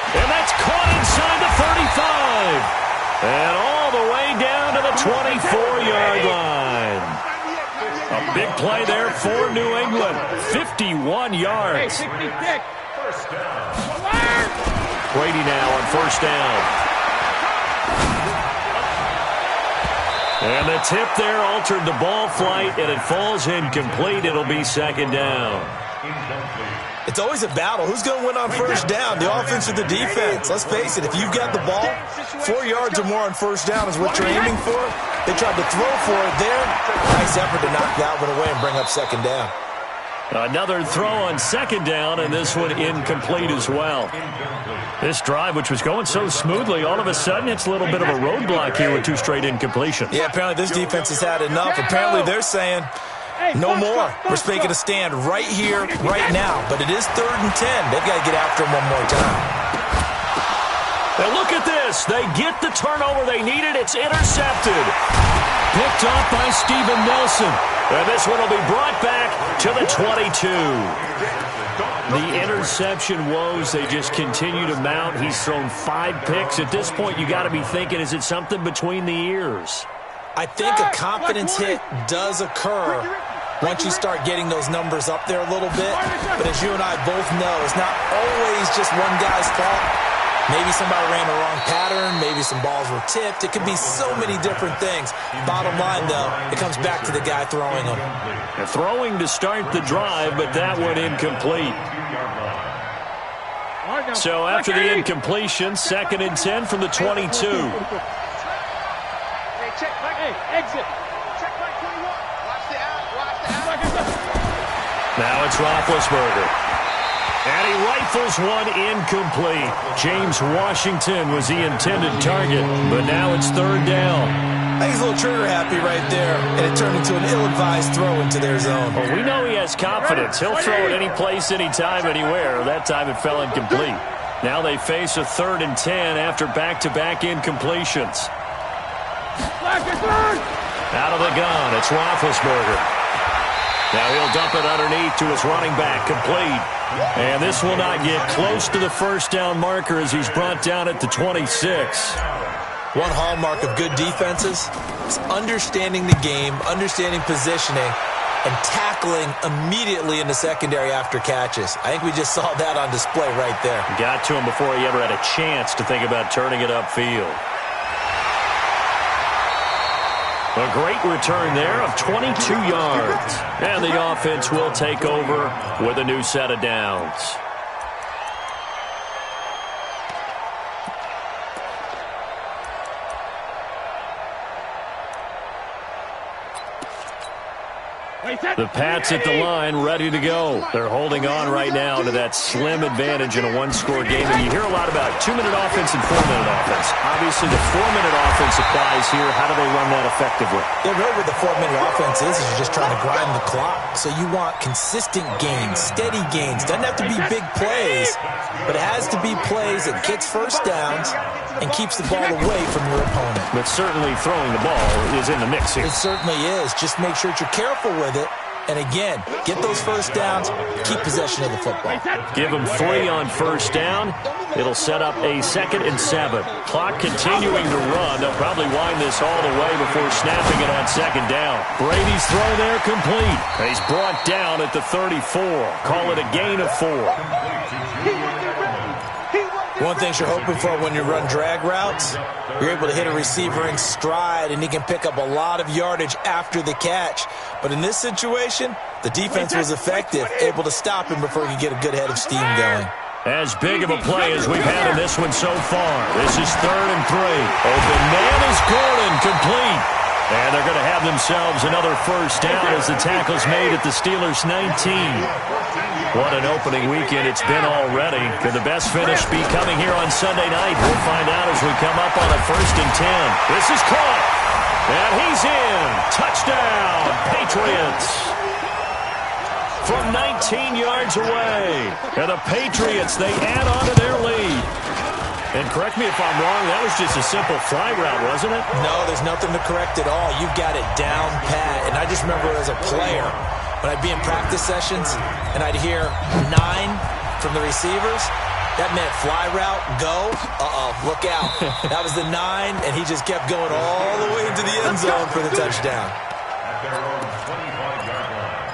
And that's caught inside the 35. And all the way down to the 24-yard line. A big play there for New England. 51 yards. Hey, 66. First down. Brady now on first down. And the tip there altered the ball flight, and it falls incomplete. It'll be 2nd down. It's always a battle. Who's going to win on first down, the offense or the defense? Let's face it, if you've got the ball, 4 yards or more on first down is what you're aiming for. They tried to throw for it there. Nice effort to knock that one away and bring up 2nd down. Another throw on 2nd down, and this one incomplete as well. This drive, which was going so smoothly, all of a sudden it's a little bit of a roadblock here with 2 straight incompletions. Yeah, apparently this defense has had enough. Apparently they're saying, no more. We're making a stand right here, right now. But it is 3rd and 10. They've got to get after him one more time. And look at this. They get the turnover they needed. It's intercepted. Picked off by Steven Nelson. And this one will be brought back to the 22. The interception woes, they just continue to mount. He's thrown 5 picks. At this point, you got to be thinking, is it something between the ears? I think a confidence hit does occur once you start getting those numbers up there a little bit. But as you and I both know, it's not always just one guy's fault. Maybe somebody ran the wrong pattern. Maybe some balls were tipped. It could be so many different things. Bottom line, though, it comes back to the guy throwing them. Throwing to start the drive, but that one incomplete. So after the incompletion, 2nd and 10 from the 22. Hey, exit. Check my 21. Watch the out. Now it's Roethlisberger. And he rifles one incomplete. James Washington was the intended target, but now it's 3rd down. I think he's a little trigger happy right there, and it turned into an ill-advised throw into their zone. Well, we know he has confidence. He'll throw it any place, anytime, anywhere. That time it fell incomplete. Now they face a 3rd and 10 after back-to-back incompletions. Out of the gun, it's Roethlisberger. Now he'll dump it underneath to his running back, complete. And this will not get close to the first down marker as he's brought down at the 26. One hallmark of good defenses is understanding the game, understanding positioning, and tackling immediately in the secondary after catches. I think we just saw that on display right there. Got to him before he ever had a chance to think about turning it upfield. A great return there of 22 yards. And the offense will take over with a new set of downs. The Pats at the line, ready to go. They're holding on right now to that slim advantage in a one-score game. And you hear a lot about 2-minute offense and 4-minute offense. Obviously, the 4-minute offense applies here. How do they run that effectively? Yeah, really what the 4-minute offense is you're just trying to grind the clock. So you want consistent gains, steady gains. Doesn't have to be big plays, but it has to be plays that gets first downs and keeps the ball away from your opponent. But certainly throwing the ball is in the mix here. It certainly is. Just make sure that you're careful with it. And again, get those first downs, keep possession of the football. Give them 3 on first down. It'll set up a 2nd and 7. Clock continuing to run. They'll probably wind this all the way before snapping it on 2nd down. Brady's throw there complete. He's brought down at the 34. Call it a gain of 4. One thing you're hoping for when you run drag routes, you're able to hit a receiver in stride, and he can pick up a lot of yardage after the catch. But in this situation, the defense was effective, able to stop him before he could get a good head of steam going. As big of a play as we've had in this one so far. This is 3rd and 3. Open man is Gordon, complete. And they're going to have themselves another first down as the tackle's made at the Steelers' 19. What an opening weekend it's been already. Could the best finish be coming here on Sunday night? We'll find out as we come up on a 1st and 10. This is caught. And he's in. Touchdown, Patriots. From 19 yards away. And the Patriots, they add on to their lead. And correct me if I'm wrong, that was just a simple fly route, wasn't it? No, there's nothing to correct at all. You've got it down pat. And I just remember as a player, when I'd be in practice sessions and I'd hear 9 from the receivers, that meant fly route, go, look out. That was the 9, and he just kept going all the way into the end zone for the touchdown. At their own 25-yard line.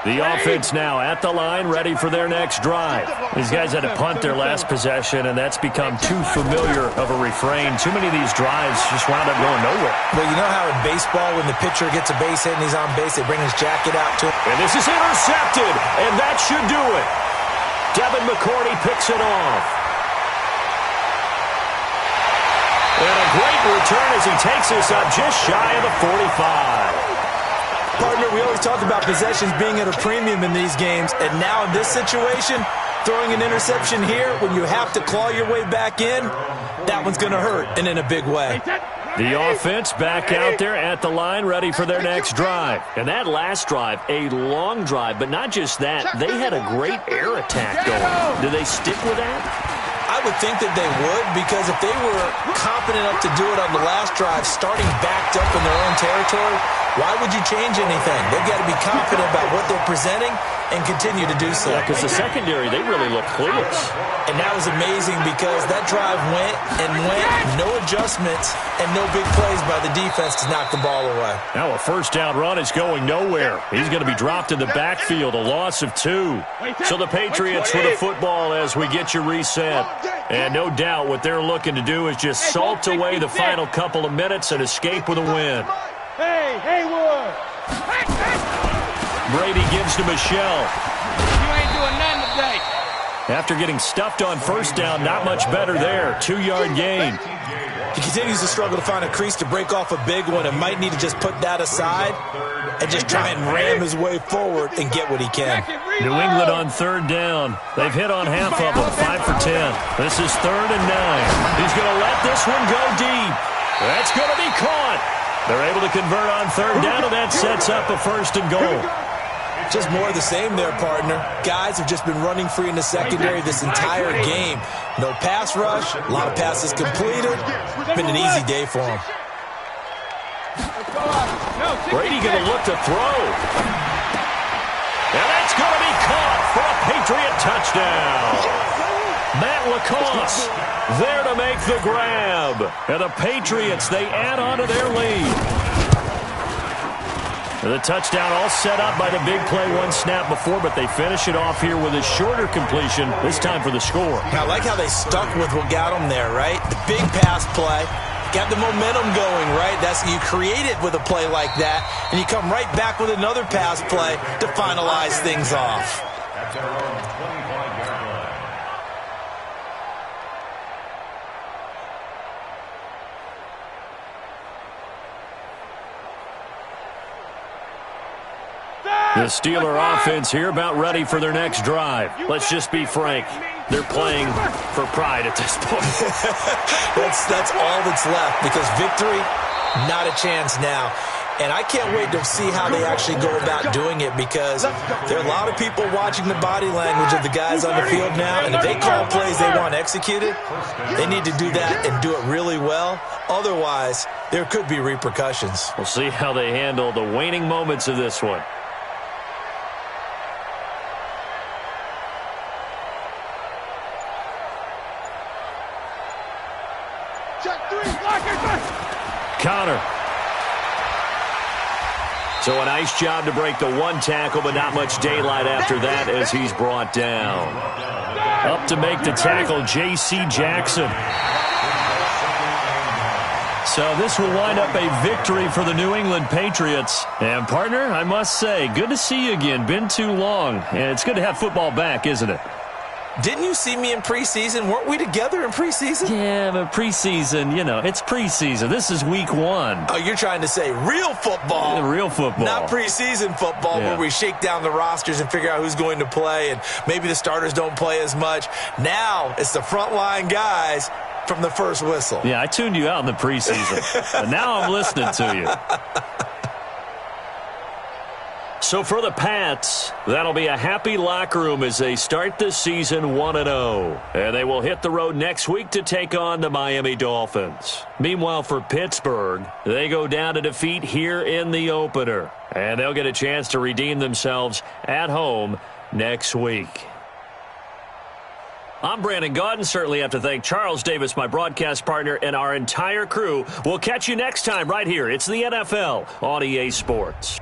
The offense now at the line, ready for their next drive. These guys had to punt their last possession, and that's become too familiar of a refrain. Too many of these drives just wound up going nowhere. Well, you know how in baseball, when the pitcher gets a base hit and he's on base, they bring his jacket out to him? And this is intercepted, and that should do it. Devin McCourty picks it off. And a great return as he takes us up just shy of the 45. Partner, we always talk about possessions being at a premium in these games, and now in this situation, throwing an interception here when you have to claw your way back in, that one's going to hurt, and in a big way. The offense back out there at the line, ready for their next drive. And that last drive, a long drive, but not just that, they had a great air attack going. Do they stick with that? I would think that they would, because if they were confident enough to do it on the last drive, starting backed up in their own territory, why would you change anything? They've got to be confident about what they're presenting and continue to do so. Yeah, because the secondary, they really look clueless. And that was amazing because that drive went and went, no adjustments, and no big plays by the defense to knock the ball away. Now a first down run is going nowhere. He's going to be dropped in the backfield, a loss of 2. So the Patriots with the football as we get you reset. And no doubt what they're looking to do is just salt away the final couple of minutes and escape with a win. Hey, Haywood! Brady gives to Michelle. You ain't doing nothing today. After getting stuffed on first down, not much better there. 2-yard gain. He continues to struggle to find a crease to break off a big one and might need to just put that aside and just try and ram his way forward and get what he can. New England on 3rd down. They've hit on half of them, 5 for 10. This is 3rd and 9. He's going to let this one go deep. That's going to be caught. They're able to convert on 3rd down, and that sets up a 1st and goal. Just more of the same there, partner. Guys have just been running free in the secondary this entire game. No pass rush, a lot of passes completed. Been an easy day for them. Brady going to look to throw. And that's going to be caught for a Patriot touchdown. Matt Lacoste there to make the grab. And the Patriots, they add on to their lead. The touchdown all set up by the big play one snap before, but they finish it off here with a shorter completion, this time for the score. I like how they stuck with what got them there, right? The big pass play, got the momentum going, right? That's you create it with a play like that, and you come right back with another pass play to finalize things off. At their own 25-yard line. The Steeler offense here about ready for their next drive. Let's just be frank. They're playing for pride at this point. that's all that's left, because victory, not a chance now. And I can't wait to see how they actually go about doing it, because there are a lot of people watching the body language of the guys on the field now, and if they call plays they want executed, they need to do that and do it really well. Otherwise, there could be repercussions. We'll see how they handle the waning moments of this one. Connor. So a nice job to break the one tackle, but not much daylight after that as he's brought down. Up to make the tackle, J.C. Jackson. So this will wind up a victory for the New England Patriots. And, partner, I must say, good to see you again. Been too long. And it's good to have football back, isn't it? Didn't you see me in preseason? Weren't we together in preseason? Yeah, but preseason, you know, it's preseason. This is week 1. Oh, you're trying to say real football. Yeah, real football. Not preseason football, where we shake down the rosters and figure out who's going to play, and maybe the starters don't play as much. Now it's the frontline guys from the first whistle. Yeah, I tuned you out in the preseason. And now I'm listening to you. So for the Pats, that'll be a happy locker room as they start the season 1-0. And they will hit the road next week to take on the Miami Dolphins. Meanwhile, for Pittsburgh, they go down to defeat here in the opener. And they'll get a chance to redeem themselves at home next week. I'm Brandon Gaudin. Certainly have to thank Charles Davis, my broadcast partner, and our entire crew. We'll catch you next time right here. It's the NFL on EA Sports.